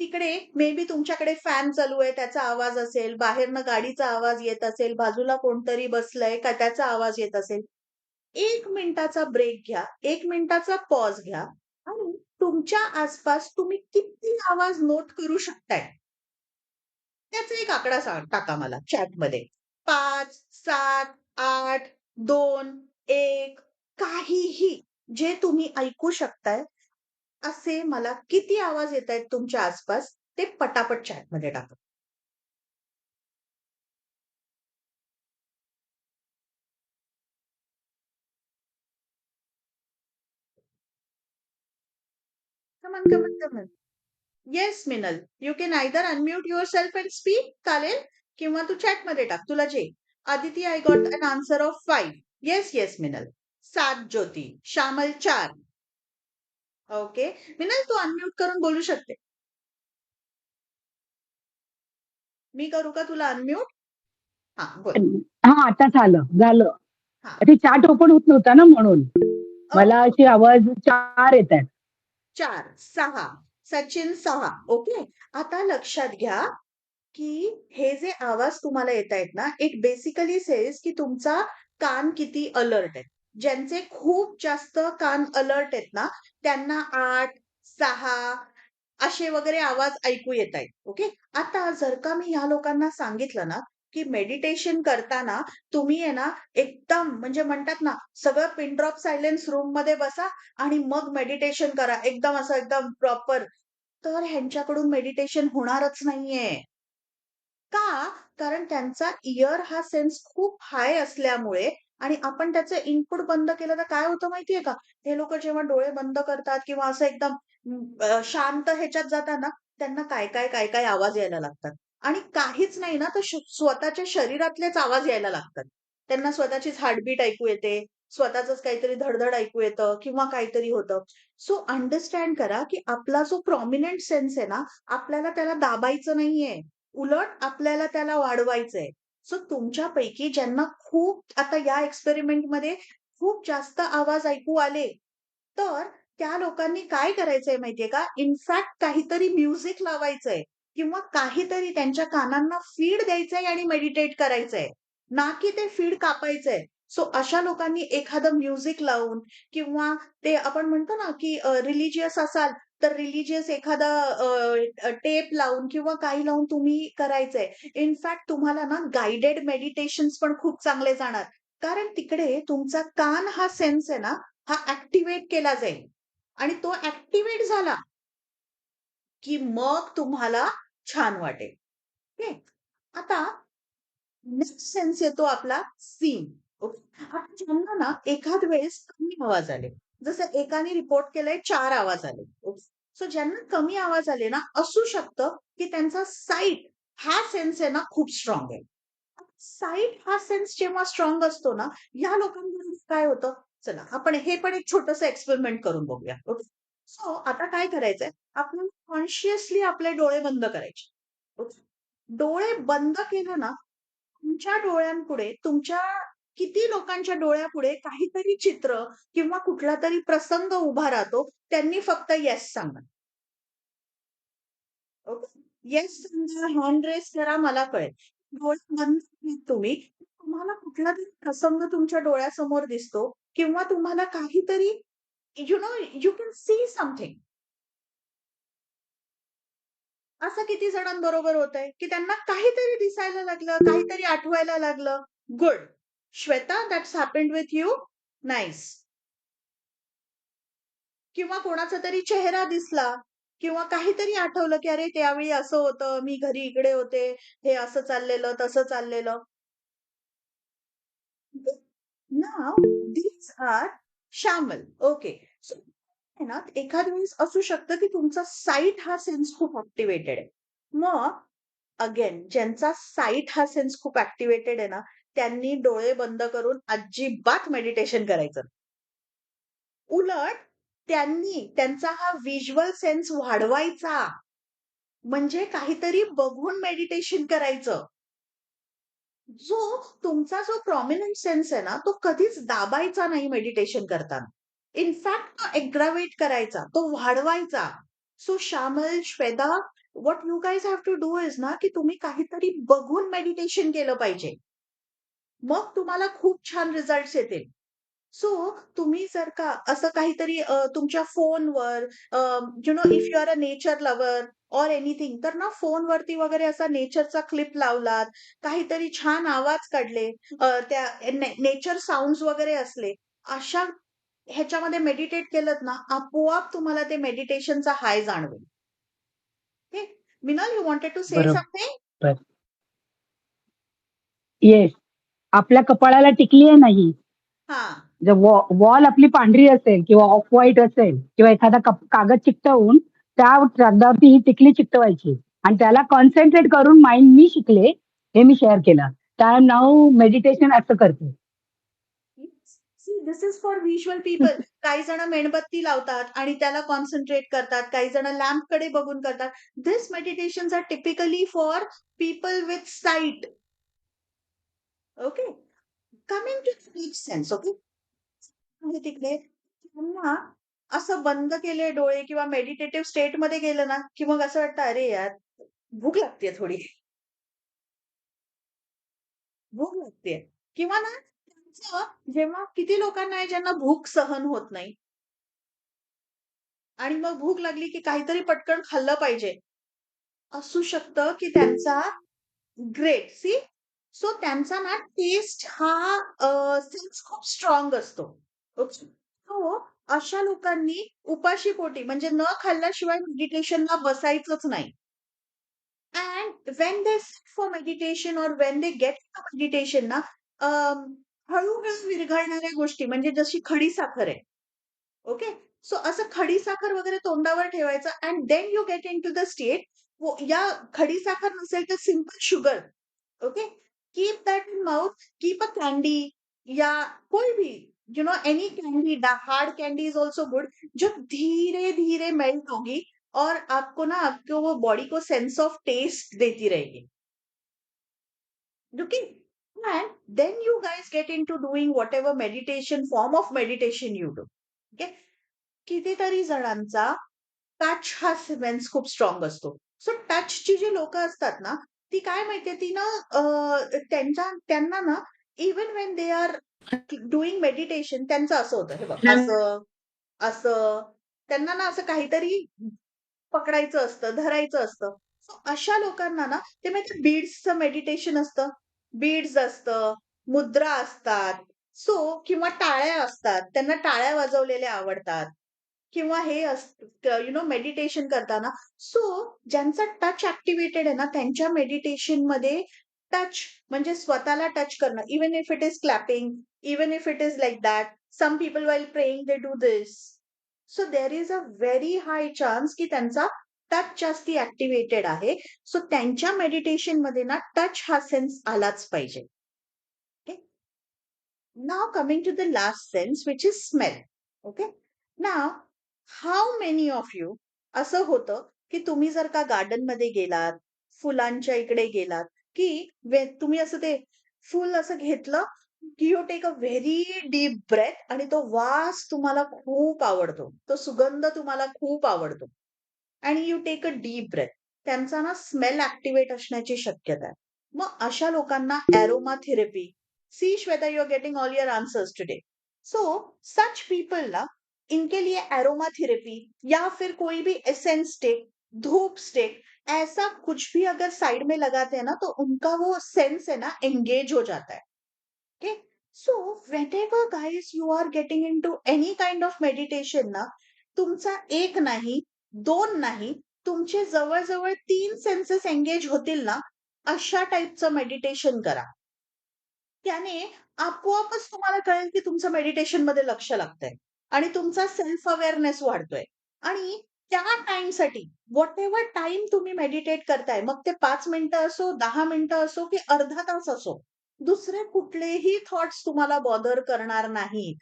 तिकडे मे बी तुमच्याकडे फॅन चालू आहे त्याचा आवाज असेल, बाहेरनं गाडीचा आवाज येत असेल, बाजूला कोणतरी बसलंय का त्याचा आवाज येत असेल. 1 मिनिटाचा ब्रेक घ्या. 1 मिनिटाचा पॉज घ्या आणि तुमच्या आसपास तुम्ही किती आवाज नोट करू शकताय? त्याचा एक आकडा टाका मला चॅटमध्ये. 5, 7, 8, 2, 1 काहीही जे तुम्ही ऐकू शकताय, असे मला किती आवाज येतायत तुमच्या आसपास, ते पटापट चॅटमध्ये टाका. Come on, come on, come on. Yes Minal. You can either unmute yourself and speak चालेल किंवा तू चॅटमध्ये टाक. तुला जे. Aditi, I got an answer of 5. Yes, yes Minal. 7 Jyoti. Shyamal 4. Okay. Minal तू अनम्यूट करून बोलू शकते. मी करू का तुला अनम्यूट? हां, बोल. हा आता झालं झालं. हां. ते चार्ट ओपन होत नव्हता ना म्हणून मला ओके. अशी आवाज 4 येत आहेत. 4, 6. सचिन 6. ओके. आता लक्षात घ्या, की हे जे आवाज तुम्हाला येतायत ना, इट बेसिकली सेज की तुमचा कान किती अलर्ट आहे. ज्यांचे खूप जास्त कान अलर्ट आहेत ना, त्यांना 8, 6 असे वगैरे आवाज ऐकू येतायत. ओके. आता जर का मी ह्या लोकांना सांगितलं ना, की मेडिटेशन करताना तुम्ही आहे ना, एकदम म्हणजे म्हणतात ना, सगळं पिन ड्रॉप सायलेन्स रूममध्ये बसा आणि मग मेडिटेशन करा. एकदम असं एकदम प्रॉपर. तर ह्यांच्याकडून मेडिटेशन होणारच नाहीये. का? कारण त्यांचा इयर हा सेन्स खूप हाय असल्यामुळे आणि आपण त्याचं इनपुट बंद केलं तर काय होतं माहितीये का? हे लोकं जेव्हा डोळे बंद करतात किंवा असं एकदम शांत ह्याच्यात जातात ना, त्यांना काय आवाज यायला लागतात. आणि काहीच नाही ना, तर स्वतःच्या शरीरातलेच आवाज यायला लागतात. त्यांना स्वतःचीच हार्टबीट ऐकू येते, स्वतःचंच काहीतरी धड ऐकू येतं किंवा काहीतरी होतं. सो अंडरस्टँड करा, की आपला जो प्रॉमिनंट सेन्स आहे ना, आपल्याला त्याला दाबायचं नाहीये. उलट आपल्याला त्याला वाढवायचंय. सो तुमच्यापैकी ज्यांना खूप आता या एक्सपेरिमेंटमध्ये खूप जास्त आवाज ऐकू आले, तर त्या लोकांनी काय करायचंय माहितीये का? इनफॅक्ट काहीतरी म्युझिक लावायचंय किंवा काहीतरी त्यांच्या कानांना फीड द्यायचंय आणि मेडिटेट करायचंय. ना की ते फीड कापायचंय. सो अशा लोकांनी एखादं म्युझिक लावून किंवा ते आपण म्हणतो ना, की रिलिजियस असाल, तर रिलिजियस एखादा टेप लावून किंवा काही लावून तुम्ही करायचंय. इनफॅक्ट तुम्हाला ना गाईडेड मेडिटेशन्स पण खूप चांगले जाणार. कारण तिकडे तुमचा कान हा सेन्स आहे ना, हा ॲक्टिव्हेट केला जाईल आणि तो ॲक्टिव्हेट झाला, की मग तुम्हाला छान वाटेल. ओके. आता नेक्स्ट सेन्स येतो आपला सीन. ओके. आता ज्यांना ना एखाद वेळेस कमी आवाज आले. जसं एकाने रिपोर्ट केलंय 4 आवाज आले. ओके. सो ज्यांना कमी आवाज आले ना, असू शकतं, की त्यांचा साइट हा सेन्स आहे ना खूप स्ट्राँग आहे. साइट हा सेन्स जेव्हा स्ट्राँग असतो ना, या लोकांबरोबर काय होतं, चला आपण हे पण एक छोटंसं एक्सपेरिमेंट करून बघूया. ओके. सो आता काय करायचंय, आपण कॉन्शियसली आपले डोळे बंद करायचे. ओके. डोळे बंद केलं ना, तुमच्या डोळ्यांपुढे, तुमच्या किती लोकांच्या डोळ्यापुढे काहीतरी चित्र किंवा कुठलातरी प्रसंग उभा राहतो. त्यांनी फक्त येस सांगा. ओके. येस समजा हँड रेज करा मला कळेल. डोळे बंद केलेत तुम्ही, तुम्हाला कुठलातरी प्रसंग तुमच्या डोळ्यासमोर दिसतो किंवा तुम्हाला काहीतरी you know you can see something. असं किती जणांबरोबर होतंय, की त्यांना काहीतरी दिसायला लागलं, काहीतरी आठवायला लागलं. Good. Shweta that's happened with you? Nice. किंवा कोणाचा तरी चेहरा दिसला किंवा काहीतरी आठवलं, की अरे त्यावेळी असं होतं, मी घरी इकडे होते, हे असं चाललेलं, तसं चाललेलं. नाउ these आर शामल. ओके. सो आहे ना, एखाद्या वेळेस असू शकतं, की तुमचा साइट हा सेन्स खूप ॲक्टिव्हेटेड आहे. मग अगेन ज्यांचा साइट हा सेन्स खूप ॲक्टिव्हेटेड आहे ना, त्यांनी डोळे बंद करून अजिबात मेडिटेशन करायचं नाही. उलट त्यांनी त्यांचा हा व्हिज्युअल सेन्स वाढवायचा. म्हणजे काहीतरी बघून मेडिटेशन करायचं. तुमचा जो प्रॉमिनंट सेन्स आहे ना, तो कधीच दाबायचा नाही मेडिटेशन करताना. इनफॅक्ट तो एग्रावेट करायचा, तो वाढवायचा. So Shyamal, Shweta, what you guys have to do is ना, की तुम्ही काहीतरी बघून मेडिटेशन केलं पाहिजे. मग तुम्हाला खूप छान रिझल्ट्स येतील. सो तुम्ही जर का असं काहीतरी तुमच्या फोनवर you know if you are a nature lover or anything तर ना फोनवरती वगैरे असा नेचरचा क्लिप लावलात, काहीतरी छान आवाज काढले, त्या नेचर साउंड्स वगैरे असले, अशा ह्याच्यामध्ये मेडिटेट केलत ना, आपोआप तुम्हाला ते मेडिटेशनचा हाय जाणवेल. Okay. Minal, you wanted to say something? बरोबर. येस. आपल्या कपाळाला टिकली आहे नाही. हा. जर वॉल आपली पांढरी असेल किंवा ऑफ व्हाईट असेल किंवा एखादा कागद चिकटवून त्या कागदावरती ही टिकली चिकटवायची आणि त्याला कॉन्सन्ट्रेट करून माइंड मी शिकले, हे मी शेअर केलं. त्या नाव मेडिटेशन असं करते. See this is for visual people. काही जण मेणबत्ती लावतात आणि त्याला कॉन्सन्ट्रेट करतात. काही जण लॅम्पकडे बघून करतात. This meditations are typically for people with sight. Okay. Coming to speech sense. Okay. म्हणजे तिकडे त्यांना असं बंद केले डोळे किंवा मेडिटेटिव्ह स्टेटमध्ये गेलं ना, की मग असं वाटतं, "अरे यार, भूक लागतेय थोडी." भूक लागतेय. किंवा ना त्यांचं जेव्हा किती लोकांना आहे ज्यांना भूक सहन होत नाही आणि मग भूक लागली की काहीतरी पटकन खाल्लं पाहिजे. असू शकतं की त्यांचा ग्रेट. सी, सो त्यांचा ना टेस्ट हा सेन्स खूप स्ट्राँग असतो. ओके. सो अशा लोकांनी उपाशीपोटी म्हणजे न खाल्ल्याशिवाय मेडिटेशनला बसायचंच नाही. And when they sit for meditation और when they get to meditation ना, हळू-हळू विरघळणाऱ्या गोष्टी म्हणजे जशी खडीसाखर आहे. ओके. सो असं खडीसाखर वगैरे तोंडावर ठेवायचं and then you get into the state. या खडीसाखर नसेल तर simple sugar. Okay. Keep that in mouth, keep a candy या कोई भी, you know any candy, hard candy is also good, जो धीरे धीरे मेल्ट होगी और आपको ना आपको वो बॉडी को सेंस ऑफ टेस्ट देती रहेगी. Okay. And then you guys get into doing whatever meditation form of meditation you do. Okay. कितीतरी जणांचा टच हा सेन्स खूप स्ट्रॉंग असतो. सो टचची जी लोकं असतात ना, ती काय माहितीये ती ना त्यांना ना even when they are doing meditation त्यांचं असं होतं, हे बघ असं, असं त्यांना ना असं काहीतरी पकडायचं असतं, धरायचं असतं. सो अशा लोकांना ना ते माहिती बीड्सचं मेडिटेशन असतं. बीड्स असतं, मुद्रा असतात. सो किंवा टाळ्या असतात. त्यांना टाळ्या वाजवलेल्या आवडतात. किंवा हे मेडिटेशन करताना सो ज्यांचा टच ऍक्टिव्हेटेड आहे ना त्यांच्या मेडिटेशनमध्ये टच म्हणजे स्वतःला टच करणं even if it is clapping even if it is like that some people while praying they do this so there is a very high chance की त्यांचा टच जास्ती ऍक्टिव्हेटेड आहे सो त्यांच्या मेडिटेशन मध्ये ना टच हा सेन्स आलाच पाहिजे Now coming to the last sense, which is smell. Okay. Now, how many of you असं होतं की तुम्ही जर का गार्डन मध्ये गेलात, फुलांच्या इकडे गेलात, की तुम्ही असं ते फुल असं घेतलं, की you take a very deep breath आणि तो वास तुम्हाला खूप आवडतो. तो सुगंध तुम्हाला खूप आवडतो. आणि you take a deep breath. त्यांचा ना स्मेल ऍक्टिव्हेट असण्याची शक्यता आहे. मग अशा लोकांना aroma therapy see Shweta you are getting all your answers today so such people ना इनके लिए एरोमा थेरेपी या फिर कोई भी एसेंस स्टिक धूप स्टिक ऐसा कुछ भी अगर साइड में लगाते हैं ना तो उनका वो सेंस है ना एंगेज हो जाता है okay so whenever guys you are getting into any kind of meditation ना तुमचा एक नाही दोन नाही तुमचे जवळजवळ 3 सेन्सेस एंगेज होतील ना अशा टाईपचं मेडिटेशन करा त्याने आपोआपच तुम्हाला कळेल की तुमचं मेडिटेशन मध्ये लक्ष लागतंय आणि तुमचा सेल्फ अवेअरनेस वाढतोय आणि त्या टाइमसाठी व्हॉट एव्हर टाइम तुम्ही मेडिटेट करताय मग ते 5 मिनिटं असो 10 मिनिटं असो की अर्धा तास असो दुसरे कुठलेही थॉट्स तुम्हाला बॉदर करणार नाहीत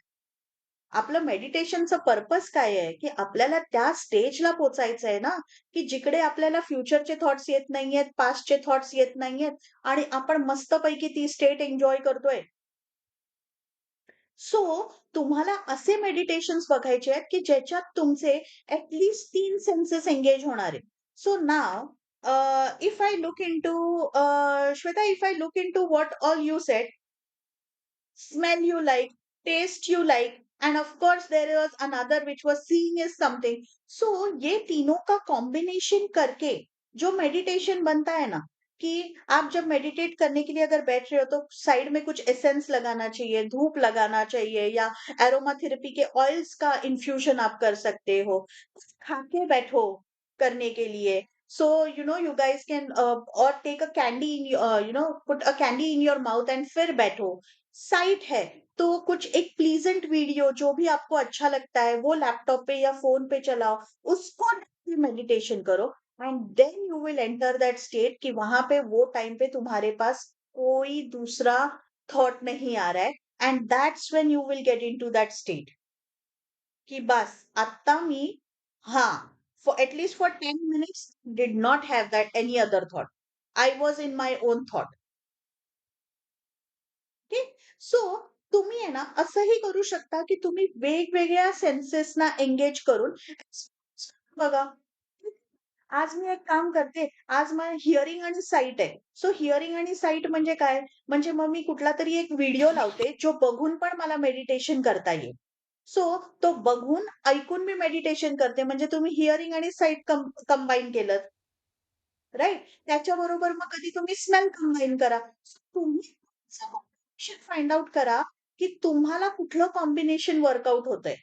आपलं मेडिटेशनचं पर्पज काय आहे की आपल्याला त्या स्टेजला पोचायचं आहे ना की जिकडे आपल्याला फ्युचरचे थॉट्स येत नाहीयेत पास्टचे थॉट्स येत नाहीयेत आणि आपण मस्तपैकी ती स्टेट एन्जॉय करतोय सो तुम्हाला असे मेडिटेशन्स बघायचे आहेत की ज्याच्यात तुमचे ऍटलीस्ट 3 सेन्सेस एंगेज होणार आहे so now if I look into Shweta if I look into what all you set smell you like, taste you like, and of course there was another which was seeing is something. So ये तीनों का कॉम्बिनेशन करके जो मेडिटेशन बनता है ना कि आप जब मेडिटेट करने के लिए अगर बैठ रहे हो तो साइड में कुछ एसेंस लगाना चाहिए धूप लगाना चाहिए या एरोमा थेरेपी के ऑयल्स का इन्फ्यूजन आप कर सकते हो खा के बैठो करने के लिए सो यू गाइस कैन और take a candy in put a candy in your mouth and फिर बैठो साइट है तो कुछ एक प्लीजेंट वीडियो जो भी आपको अच्छा लगता है वो लैपटॉप पे या फोन पे चलाओ उसको मेडिटेशन करो and then you will enter that state कि वहां पे वो टाइम पे तुम्हारे पास कोई दूसरा थॉट नहीं आ रहा है end that's when you will get into that state कि बस आता मी हाँ for at least for 10 minutes did not have that any other thought I was in my on thought okay so तुम्ही आहे ना असंही करू शकता की तुम्ही वेगवेगळ्या सेन्सेसना एंगेज करून बघा आज मी एक काम करते आज मला हिअरिंग आणि साईट आहे सो हिअरिंग आणि साईट म्हणजे काय म्हणजे मग मी कुठला तरी एक व्हिडिओ लावते जो बघून पण मला मेडिटेशन करता येईल सो तो बघून ऐकून मी मेडिटेशन करते म्हणजे तुम्ही हिअरिंग आणि साईट कंबाईन केलं राइट त्याच्याबरोबर मग कधी तुम्ही स्मेल कंबाईन करा तुम्ही फाइंड आउट करा की तुम्हाला कुठलं कॉम्बिनेशन वर्कआउट होतंय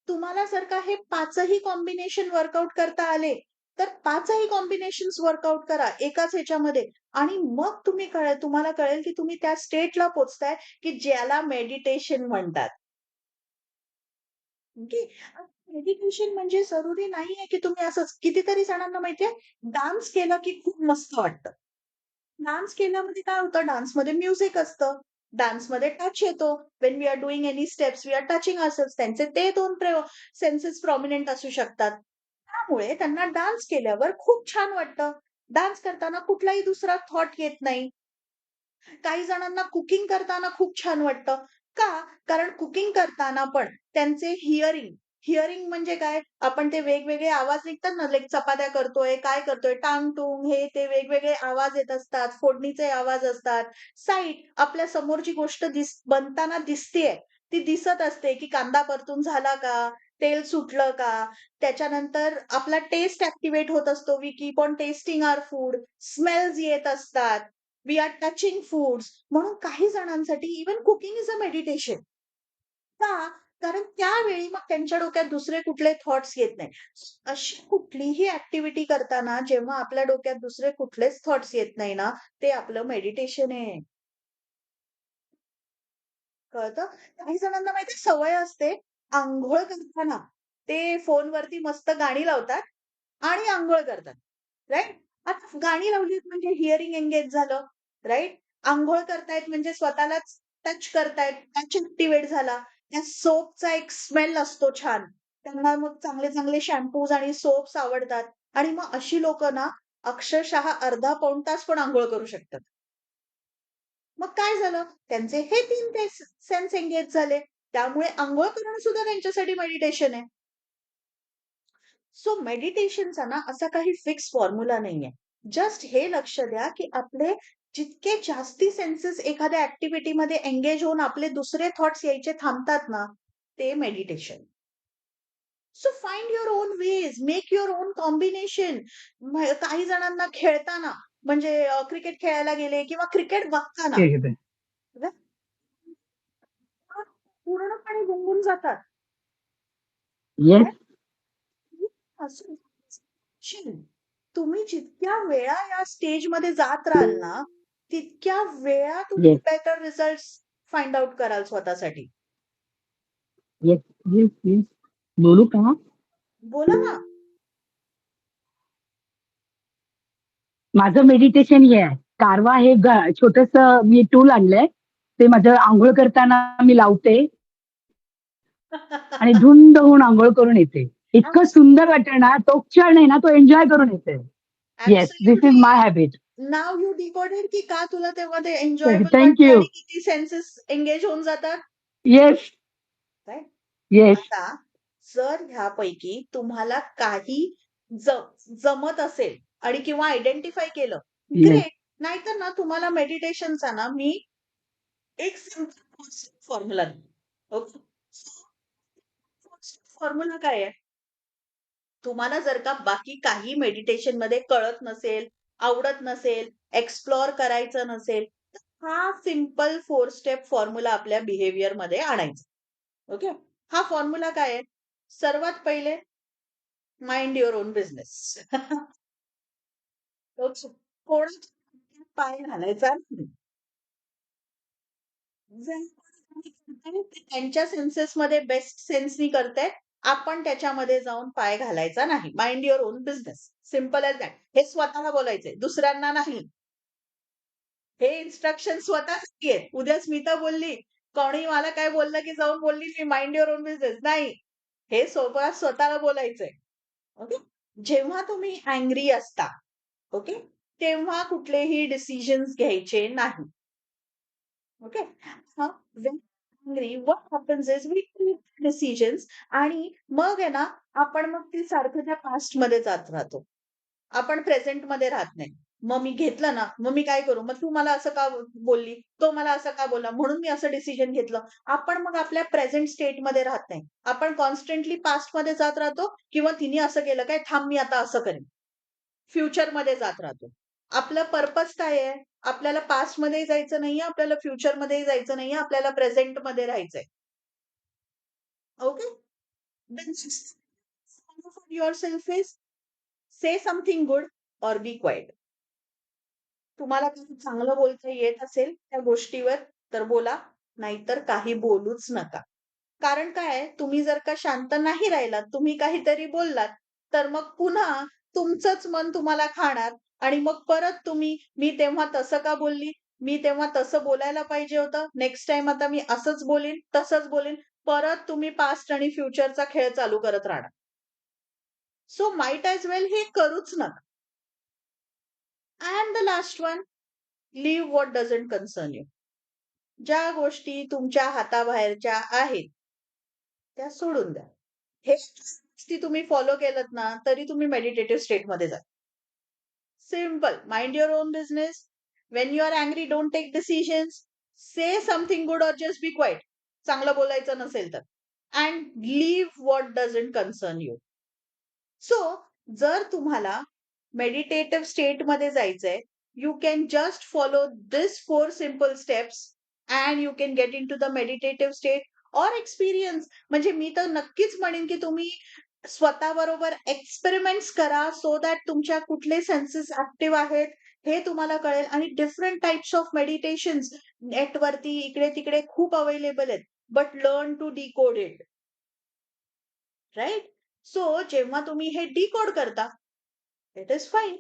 तुम्हाला जर का हे पाचही कॉम्बिनेशन वर्कआउट करता आले तर पाचही कॉम्बिनेशन वर्कआउट करा एकाच ह्याच्यामध्ये आणि मग तुम्हाला कळेल की तुम्ही त्या स्टेटला पोचताय की ज्याला मेडिटेशन म्हणतात ओके मेडिटेशन म्हणजे जरुरी नाहीये की तुम्ही असंच कितीतरी जणांना माहितीये डान्स केला की खूप मस्त वाटतं डान्स केल्यामध्ये काय होतं डान्समध्ये म्युझिक असतं. डान्समध्ये टच येतो. When we are doing any steps we are touching ourselves त्यांचे ते 2 सेन्सेस प्रॉमिनंट असू शकतात. त्यामुळे त्यांना डान्स केल्यावर खूप छान वाटतं. डान्स करताना कुठलाही दुसरा थॉट येत नाही. काही जणांना कुकिंग करताना खूप छान वाटतं. का? कारण कुकिंग करताना पण त्यांचे हिअरिंग हिअरिंग म्हणजे काय? आपण ते वेगवेगळे आवाज निघतात ना, लाइक चपात्या करतोय, काय करतोय, टांग-टुंग हे ते वेगवेगळे आवाज येत असतात, फोडणीचे आवाज असतात. साइट आपल्या समोरची गोष्ट बनताना दिसतेय. ती दिसत असते, की कांदा परतून झाला का? तेल सुटलं का? त्याच्यानंतर आपला टेस्ट ॲक्टिव्हेट होत असतो. We keep on testing our food. Smells येत असतात. We are touching foods. म्हणून काही जणांसाठी even cooking is a meditation. का? कारण त्यावेळी मग त्यांच्या डोक्यात दुसरे कुठले थॉट्स येत नाही. अशी कुठलीही ॲक्टिव्हिटी करताना जेव्हा आपल्या डोक्यात दुसरे कुठलेच थॉट्स येत नाही ना, ते आपलं मेडिटेशन आहे. कळतं? काही जणांना माहिती सवय असते, अंघोळ करताना ते फोनवरती मस्त गाणी लावतात आणि अंघोळ करतात. राइट? आता गाणी लावलीत म्हणजे हिअरिंग एंगेज झालं, राइट? अंघोळ करतायत म्हणजे स्वतःलाच टच करतायत, टच ॲक्टिव्हेट झाला. त्या सोपचा एक स्मेल असतो छान. त्यांना मग चांगले-चांगले शॅम्पूज आणि सोप्स आवडतात आणि मग अशी लोकं ना अक्षरशः अर्धा पाऊण तास पण अंघोळ करू शकतात. मग काय झालं? त्यांचे हे 3 ते सेन्स एंगेज झाले. त्यामुळे अंघोळ करणं सुद्धा त्यांच्यासाठी मेडिटेशन आहे. सो मेडिटेशनचा ना असा काही फिक्स फॉर्म्युला नाहीये. जस्ट हे लक्ष द्या, की आपले जितके जास्ती सेन्सेस एखाद्या ॲक्टिव्हिटीमध्ये एंगेज होऊन आपले दुसरे थॉट्स यायचे थांबतात ना, ते meditation. So find your own ways, make your on combination. काही जणांना खेळताना म्हणजे क्रिकेट खेळायला गेले किंवा क्रिकेट बघताना ठीक आहे. पूर्णपणे गुंगून जातात. येस, असं शिन. तुम्ही जितक्या वेळा या स्टेजमध्ये जात राहाल ना, तितक्या वेळा तुम्ही yes, better results find out कराल स्वतःसाठी. Yes, yes, yes. बोलू का? बोला ना. माझं मेडिटेशन हे आहे. कारवा हे छोटंसं मी टूल आणलंय. ते माझं अंघोळ करताना मी लावते आणि धुंद होऊन अंघोळ करून येते. इतकं सुंदर वाटतं ना, तो क्षण आहे ना, तो एन्जॉय करून येते. Yes, this is absolutely. My habit. Now you decoded की का तुला तेव्हा ते एन्जॉयबल थँक वाटतं यू. आणि किती सेन्सेस एंगेज होऊन जातात? Yes, right? येस, आता जर ह्यापैकी तुम्हाला काही ज जमत असेल आणि किंवा आयडेंटिफाय केलं, येस, ग्रेट. नाहीतर ना तुम्हाला मेडिटेशनचा ना मी एक सिंपल फॉर्म्युला ओके. फॉर्म्युला काय आहे? तुम्हाला जर का बाकी काही मेडिटेशनमध्ये कळत नसेल, आवडत नसेल, एक्सप्लोर करायचं नसेल, तर हा सिंपल 4 स्टेप फॉर्म्युला आपल्या बिहेवियरमध्ये आणायचा. ओके. हा फॉर्म्युला काय आहे? सर्वात पहिले माइंड युअर ओन बिझनेस. कोणाच्या पाय घालायचा नाही. जे कोणी करतंय ते त्यांच्या सेन्सेसमध्ये बेस्ट सेन्सनी करतायत. आपण त्याच्यामध्ये जाऊन पाय घालायचा नाही. Mind your own business. Simple as that. हे स्वतःला बोलायचंय, दुसऱ्यांना नाही. हे इन्स्ट्रक्शन स्वतःसाठी आहेत. उद्या स्मिता बोलली, कोणी मला काय बोललं, की जाऊन बोलली मी माइंड युअर ओन बिझनेस. नाही. हे स्वतःला बोलायचंय. ओके. जेव्हा तुम्ही अँग्री असता, ओके, तेव्हा कुठलेही डिसिजन्स घ्यायचे नाही. ओके. हां, when angry what happens is we take decisions आणि मग आहे ना, आपण मग ते सारखं त्या पास्टमध्ये जात राहतो. आपण प्रेझेंटमध्ये राहत नाही. मग मी घेतलं ना, मग मी काय करू? मग तू मला असं का बोलली? तो मला असं का बोलला? म्हणून मी असं डिसिजन घेतलं. आपण मग आपल्या प्रेझेंट स्टेटमध्ये राहत नाही. आपण कॉन्स्टंटली पास्टमध्ये जात राहतो किंवा तिने असं केलं काय? थांब मी आता असं करेन. फ्युचरमध्ये जात राहतो. आपलं पर्पज काय आहे? आपल्याला पास्टमध्येही जायचं नाहीये, आपल्याला फ्युचरमध्येही जायचं नाहीये, आपल्याला प्रेझेंटमध्ये राहायचंय. Okay? Then for yourself is say something good or be quiet. तुम्हाला काही चांगलं बोलता येत असेल त्या गोष्टीवर तर बोला, नाहीतर काही बोलूच नका. कारण काय आहे, तुम्ही जर का शांत नाही राहिलात, तुम्ही काहीतरी बोललात, तर मग पुन्हा तुमचंच मन तुम्हाला खाणार आणि मग परत तुम्ही, "मी तेव्हा तसं का बोलली? मी तेव्हा तसं बोलायला पाहिजे होतं. नेक्स्ट टाईम आता मी असंच बोलीन, तसंच बोलीन." परत तुम्ही पास्ट आणि फ्युचरचा खेळ चालू करत राहणार. सो माईट ॲज वेल हे करूच नका. And the last one leave what doesn't concern you. ज्या गोष्टी तुमच्या हाताबाहेरच्या आहेत, त्या सोडून द्या. हे गोष्टी तुम्ही फॉलो केलत ना, तरी तुम्ही मेडिटेटिव्ह स्टेटमध्ये जा. Simple. Mind your own business. When you are angry, don't take decisions. Say something good or just be quiet. चांगलं बोलायचं नसेल तर. And leave what doesn't concern you. So जर तुम्हाला मेडिटेटिव्ह स्टेटमध्ये जायचंय, you can just follow this 4 simple steps and you can get into the meditative state or experience. म्हणजे मी तर नक्कीच म्हणेन की तुम्ही स्वतःबरोबर एक्सपेरिमेंट्स करा, सो दॅट तुमच्या कुठले सेन्सेस ऍक्टिव्ह आहेत हे तुम्हाला कळेल. आणि डिफरंट टाइप्स ऑफ मेडिटेशन्स नेटवरती इकडे तिकडे खूप अवेलेबल आहेत. But learn to decode it. Right? So जेव्हा तुम्ही हे डिकोड करता, इट इज फाईन.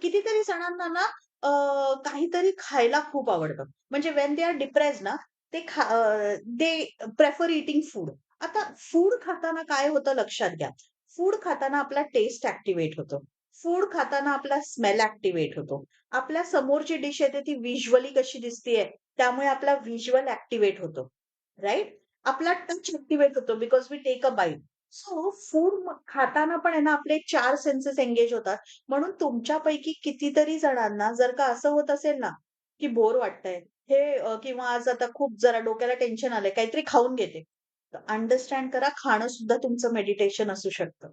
कितीतरी जणांना ना काहीतरी खायला खूप आवडतं. म्हणजे वेन दे आर डिप्रेस्ड ना, दे प्रेफर इटिंग फूड. आता फूड खाताना काय होतं लक्षात घ्या. फूड खाताना आपला टेस्ट ऍक्टिव्हेट होतो. फूड खाताना आपला स्मेल ऍक्टिव्हेट होतो. आपल्या समोरची डिश येते ती व्हिज्युअली कशी दिसतीये, त्यामुळे आपला व्हिज्युअल ऍक्टिव्हेट होतो. राइट? आपला टच ऍक्टिव्हेट होतो because we take a bite. So food खाताना पण आहे ना आपले 4 सेन्सेस एंगेज होतात. म्हणून तुमच्यापैकी कितीतरी जणांना जर का असं होत असेल ना, की बोर वाटतंय, किंवा आज आता खूप जरा डोक्याला टेन्शन आलंय, काहीतरी खाऊन घेते. तर अंडरस्टँड करा, खाणं सुद्धा तुमचं मेडिटेशन असू शकतं.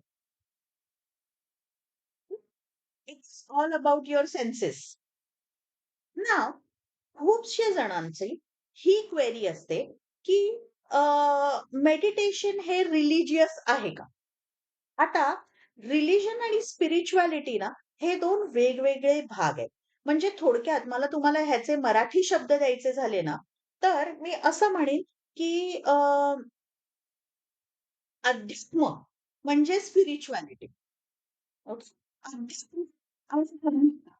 It's all about your senses. Now खूपशे जणांची ही क्वेरी असते, की मेडिटेशन हे रिलिजियस आहे का? आता रिलिजन आणि स्पिरिच्युअलिटी ना, हे 2 वेगवेगळे भाग आहेत. म्हणजे थोडक्यात मला तुम्हाला ह्याचे मराठी शब्द द्यायचे झाले ना, तर मी असं म्हणेन, की अध्यात्म म्हणजे स्पिरिच्युअलिटी. ओके. अध्यात्म आणि धार्मिकता.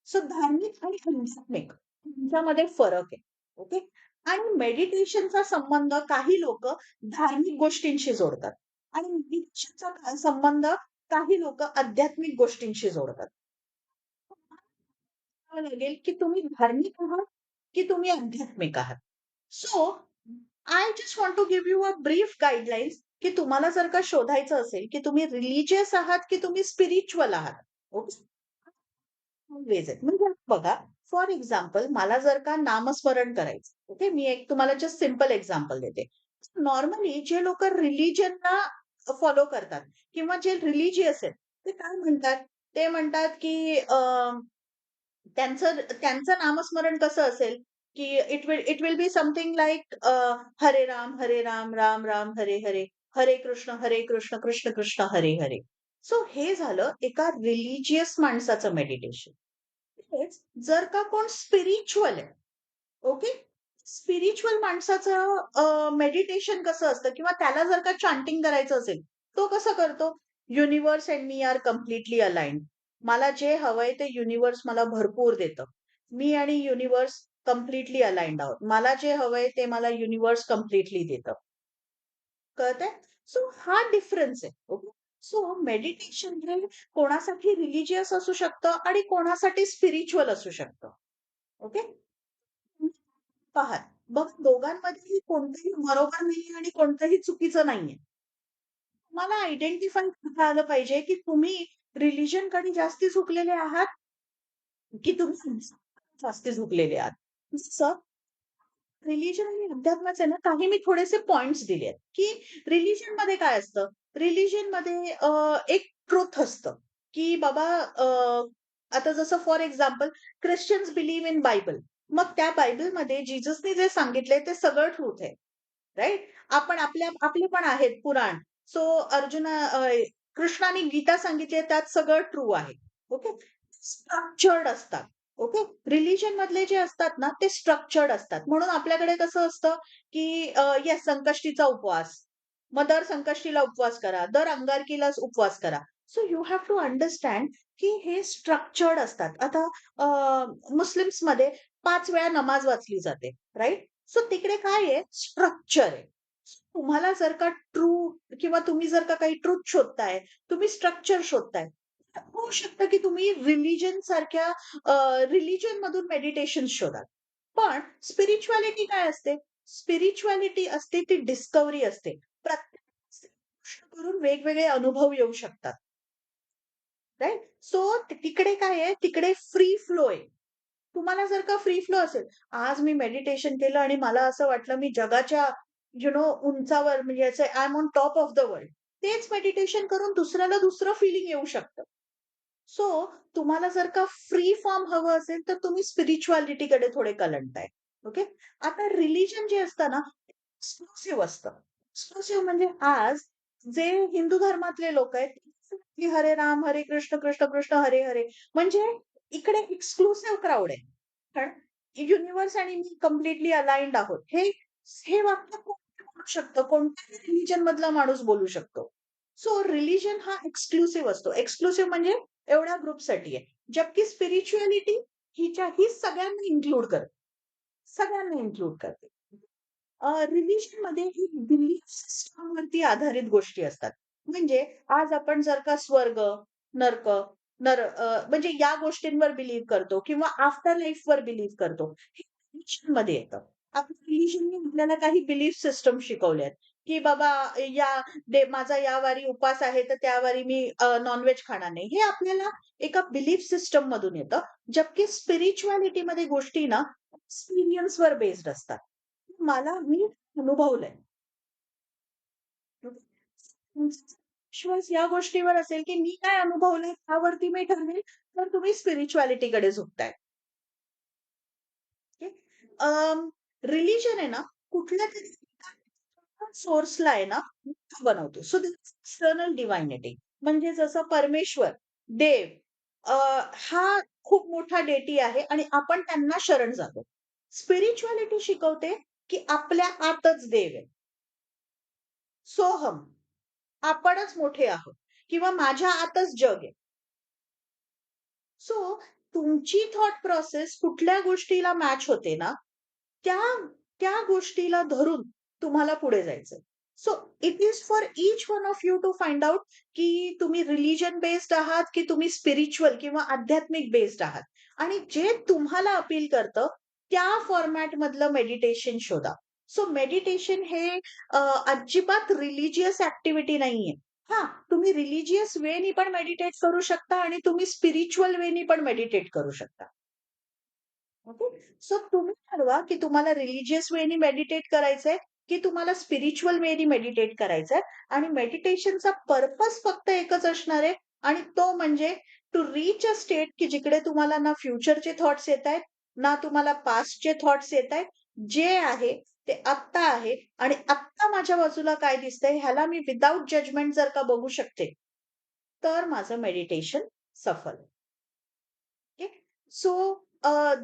सो धार्मिक आणि आध्यात्मिक यांच्यामध्ये फरक आहे. ओके. आणि मेडिटेशनचा संबंध काही लोक धार्मिक गोष्टींशी जोडतात आणि मेडिटेशनचा संबंध काही लोक आध्यात्मिक गोष्टींशी जोडतात. म्हणावं लागेल की तुम्ही धार्मिक आहात की तुम्ही आध्यात्मिक आहात. So I just want to give you a brief guidelines, की तुम्हाला जर का शोधायचं असेल की तुम्ही रिलिजियस आहात की तुम्ही स्पिरिच्युअल आहात. ओके. वेज आहेत. म्हणजे बघा, फॉर एक्झाम्पल मला जर का नामस्मरण करायचं, ओके, मी एक तुम्हाला जस्ट सिंपल एक्झाम्पल देते. नॉर्मली जे लोक रिलिजनला फॉलो करतात किंवा जे रिलिजियस आहेत, ते काय म्हणतात? ते म्हणतात की त्यांचं त्यांचं नामस्मरण कसं असेल, की it will be something like हरे राम, राम राम, हरे हरे, हरे कृष्ण, कृष्ण कृष्ण, हरे हरे. सो हे झालं एका रिलिजियस माणसाचं मेडिटेशन. तेच जर का कोण स्पिरिच्युअल आहे, ओके, स्पिरिच्युअल माणसाचं मेडिटेशन कसं असतं किंवा त्याला जर का चांटिंग करायचं असेल, तो कसं करतो? Universe and me are completely aligned. मला जे हवंय ते युनिव्हर्स मला भरपूर देतं. मी आणि युनिव्हर्स कम्प्लिटली अलाइन्ड आहोत. मला जे हवंय ते मला युनिव्हर्स कम्प्लिटली देतं. कळतंय? सो हा डिफरन्स आहे. ओके. सो मेडिटेशन हे कोणासाठी रिलिजियस असू शकतं आणि कोणासाठी स्पिरिच्युअल असू शकतं. ओके. पहा, बघ, दोघांमध्येही कोणतंही बरोबर नाहीये आणि कोणतंही चुकीचं नाहीये. तुम्हाला आयडेंटिफाय करता आलं पाहिजे, की तुम्ही रिलिजनकडे जास्ती झुकलेले आहात, की तुम्ही जास्ती झुकलेले आहात. जसं रिलिजन आणि अध्यात्माचे ना काही मी थोडेसे पॉइंट्स दिलेत, की रिलिजनमध्ये काय असतं? रिलिजनमध्ये एक ट्रुथ असतं, की बाबा आता जसं for example Christians believe in Bible. मग त्या बायबलमध्ये जीससने जे सांगितलंय ते सगळं ट्रुथ आहे. राइट? आपले पण आहेत पुराण. सो कृष्णाने गीता सांगितली त्यात सगळं ट्रू आहे. ओके. स्ट्रक्चर्ड असतात. ओके. रिलिजन मधले जे असतात ना ते स्ट्रक्चर्ड असतात. म्हणून आपल्याकडे कसं असतं, की येस, संकष्टीचा उपवास. मग दर संकष्टीला उपवास करा. दर अंगारकीला उपवास करा. So you have to understand की हे स्ट्रक्चर्ड असतात. आता मुस्लिम्समध्ये 5 वेळा नमाज वाचली जाते. राइट? सो तिकडे काय आहे? स्ट्रक्चर आहे. तुम्हाला जर का ट्रू किंवा तुम्ही जर का काही ट्रूथ शोधताय, तुम्ही स्ट्रक्चर शोधताय. होऊ शकतं की तुम्ही रिलिजन सारख्या रिलिजन मधून मेडिटेशन शोधाल. पण स्पिरिच्युअलिटी काय असते? स्पिरिच्युअलिटी असते ती डिस्कव्हरी असते. प्रत्येक गोष्ट करून वेगवेगळे अनुभव येऊ शकतात. राइट? सो तिकडे काय आहे? तिकडे फ्री फ्लो आहे. तुम्हाला जर का फ्री फ्लो असेल, आज मी मेडिटेशन केलं आणि मला असं वाटलं मी जगाच्या उंचावर म्हणजे असं I am on top of the world. तेच मेडिटेशन करून दुसऱ्याला दुसरं फिलिंग येऊ शकतं. सो तुम्हाला जर का फ्री फॉर्म हवं असेल, तर तुम्ही स्पिरिच्युअलिटीकडे थोडे कलंडताय. ओके. आता रिलिजन जे असतं ना, एक्सक्लुसिव्ह असतं. एक्सक्लुसिव्ह म्हणजे आज जे हिंदू धर्मातले लोक आहेत, की हरे राम, हरे कृष्ण, कृष्ण कृष्ण, हरे हरे. म्हणजे इकडे एक्सक्लुसिव्ह क्राउड आहे. कारण युनिव्हर्स आणि मी कंप्लिटली अलाइन्ड आहोत. हे हे वाक्य कोणी बोलू शकतं, कोणत्याही रिलिजन मधला माणूस बोलू शकतो. सो रिलिजन हा एक्सक्लुसिव्ह असतो. एक्सक्लुसिव्ह म्हणजे एवढ्या ग्रुपसाठी आहे. जबकि स्पिरिच्युअलिटी ही सगळ्यांना इन्क्लूड करते. सगळ्यांना इन्क्लूड करते. रिलिजनमध्ये ही बिलीफ सिस्टमवरती आधारित गोष्टी असतात. म्हणजे आज आपण जर का स्वर्ग, नर्क, म्हणजे या गोष्टींवर बिलीव्ह करतो किंवा आफ्टर लाईफवर बिलीव्ह करतो. हे रिलिजनमध्ये येतं. आपल्या रिलिजनने आपल्याला काही बिलीफ सिस्टम शिकवले आहेत, की बाबा या माझा या वारी उपास आहे, तर त्या वारी मी नॉन-व्हेज खाणार नाही. हे आपल्याला एका बिलीफ सिस्टम मधून येतं. जबकि स्पिरिच्युअलिटीमध्ये गोष्टी ना एक्सपिरियन्सवर बेस्ड असतात. मी अनुभवलंय. विश्वास या गोष्टीवर असेल, की मी काय अनुभवलंय त्यावरती मी ठरवेल, तर तुम्ही स्पिरिच्युअलिटीकडे झुकताय. रिलिजन आहे ना, कुठल्यातरी सोर्सला आहे ना, मोठं बनवतो. सो एक्सटर्नल डिव्हायनिटी म्हणजे जसं परमेश्वर, देव अ, हा खूप मोठा डेटी आहे आणि आपण त्यांना शरण जातो. स्पिरिच्युअलिटी शिकवते, की आपल्या आतच देव आहे. सोहम, आपणच मोठे आहोत किंवा माझ्या आतच जग आहे. सो तुमची थॉट प्रोसेस कुठल्या गोष्टीला मॅच होते ना, त्या त्या गोष्टीला धरून तुम्हाला पुढे जायचंय. So it is for each one of you to find out की तुम्ही रिलिजन बेस्ड आहात की तुम्ही स्पिरिच्युअल किंवा आध्यात्मिक बेस्ड आहात. आणि जे तुम्हाला अपील करतं त्या फॉर्मॅट मधलं मेडिटेशन शोधा. सो मेडिटेशन हे अजिबात रिलिजियस ऍक्टिव्हिटी नाहीये. हां, तुम्ही रिलिजियस वेनी पण मेडिटेट करू शकता आणि तुम्ही स्पिरिच्युअल वेनी पण मेडिटेट करू शकता. ओके. सो तुम्ही ठरवा, की तुम्हाला रिलिजियस वेनी मेडिटेट करायचंय, की तुम्हाला स्पिरिच्युअल वेनी मेडिटेट करायचंय आणि मेडिटेशनचा पर्पज फक्त एकच असणार आहे आणि तो म्हणजे टू रीच अ स्टेट, की जिकडे तुम्हाला ना फ्युचरचे थॉट्स येतायत, ना तुम्हाला पास्टचे थॉट्स येतायत. जे आहे ते आत्ता आहे आणि आत्ता माझ्या बाजूला काय दिसतंय ह्याला मी विदाऊट जजमेंट जर का बघू शकते, तर माझं मेडिटेशन सफल. Okay. So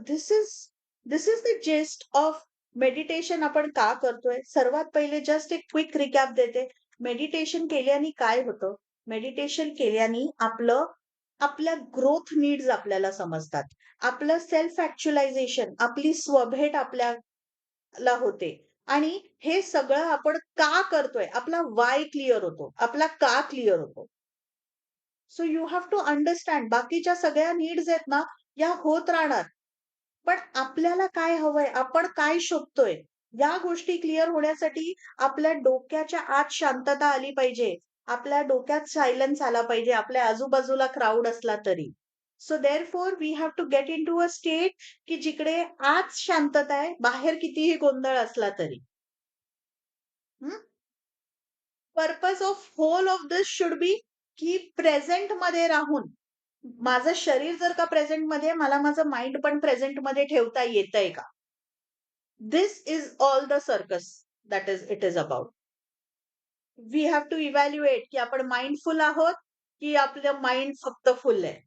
this is the gist of meditation आपण का करतोय. सर्वात पहिले जस्ट एक क्विक रिकॅप देते. मेडिटेशन केल्याने काय होतं. मेडिटेशन केल्याने आपल्या ग्रोथ नीड्स आपल्याला समजतात. आपलं सेल्फ ऍक्च्युलायझेशन, आपली स्वभेट आपल्याला होते आणि हे सगळं आपण का करतोय आपला वाय क्लिअर होतो, आपला का क्लिअर होतो. So you have to understand बाकीच्या सगळ्या नीड्स आहेत ना, या होत राहणार. पण आपल्याला काय हवंय, आपण काय शोधतोय, या गोष्टी क्लिअर होण्यासाठी आपल्या डोक्याच्या आत शांतता आली पाहिजे. आपल्या डोक्यात सायलेन्स आला पाहिजे. आपल्या आजूबाजूला क्राउड असला तरी. So therefore we have to get into a state की जिकडे आत शांतता आहे, बाहेर कितीही गोंधळ असला तरी. Purpose of whole of this should be की प्रेझेंट मध्ये राहून माझं शरीर जर का प्रेझेंट मध्ये मला माझं माइंड पण प्रेझेंट मध्ये ठेवता येतंय का. This is all the circus that is it is about. We have to evaluate की आपण माइंडफुल आहोत की आपलं माइंड फक्त फुल आहे.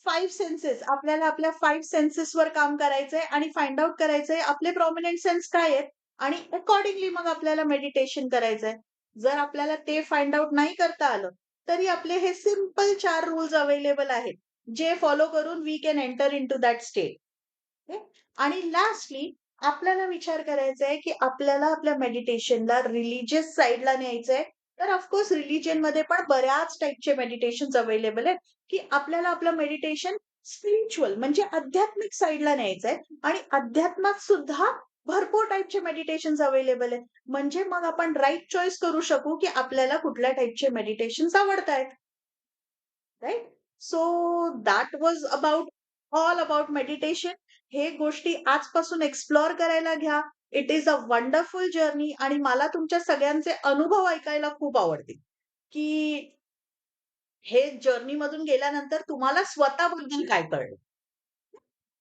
5 सेन्सेस आपल्याला आपल्या 5 सेन्सेसवर काम करायचंय आणि फाइंड आउट करायचंय आपले प्रॉमिनंट सेन्स काय आहेत आणि अकॉर्डिंगली मग आपल्याला मेडिटेशन करायचंय. जर आपल्याला ते फाइंड आउट नाही करता आलं, तरी आपले हे सिंपल 4 रूल्स अवेलेबल आहेत, जे फॉलो करून we can enter into that state. आणि लास्टली आपल्याला विचार करायचा आहे, की आपल्याला आपल्या मेडिटेशनला रिलिजियस साइडला न्यायचंय तर ऑफकोर्स रिलिजनमध्ये पण बऱ्याच टाईपचे मेडिटेशन्स अवेलेबल आहेत, की आपल्याला आपलं मेडिटेशन स्पिरिच्युअल म्हणजे आध्यात्मिक साईडला न्यायचं आहे आणि अध्यात्मात सुद्धा भरपूर टाईपचे मेडिटेशन्स अवेलेबल आहेत. म्हणजे मग आपण राइट चॉईस करू शकू, की आपल्याला कुठल्या टाईपचे मेडिटेशन्स आवडतायत. राइट? सो दॅट वाज अबाउट ऑल अबाउट मेडिटेशन. हे गोष्टी आजपासून एक्सप्लोर करायला घ्या. It is a wonderful journey आणि मला तुमच्या सगळ्यांचे अनुभव ऐकायला खूप आवडतील, की हे जर्नीमधून गेल्यानंतर तुम्हाला स्वतःबद्दल काय कळलं.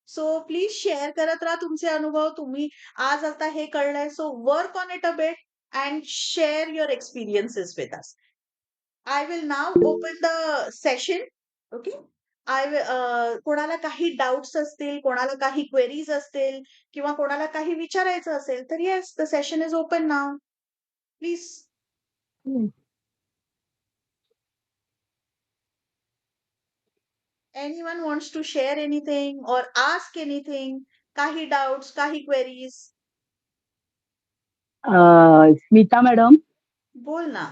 सो प्लीज शेअर करत राहा तुमचे अनुभव. तुम्ही आज आता हे कळलंय, so work on it a bit and share your experiences with us. I will now open the session. Okay. कोणाला काही डाउट्स असतील, कोणाला काही क्वेरीज असतील किंवा कोणाला काही विचारायचं असेल, तर yes, the session is open now. Please. Anyone wants to share anything or ask anything? काही डाउट्स, काही क्वेरीज? स्मिता मॅडम. बोल ना.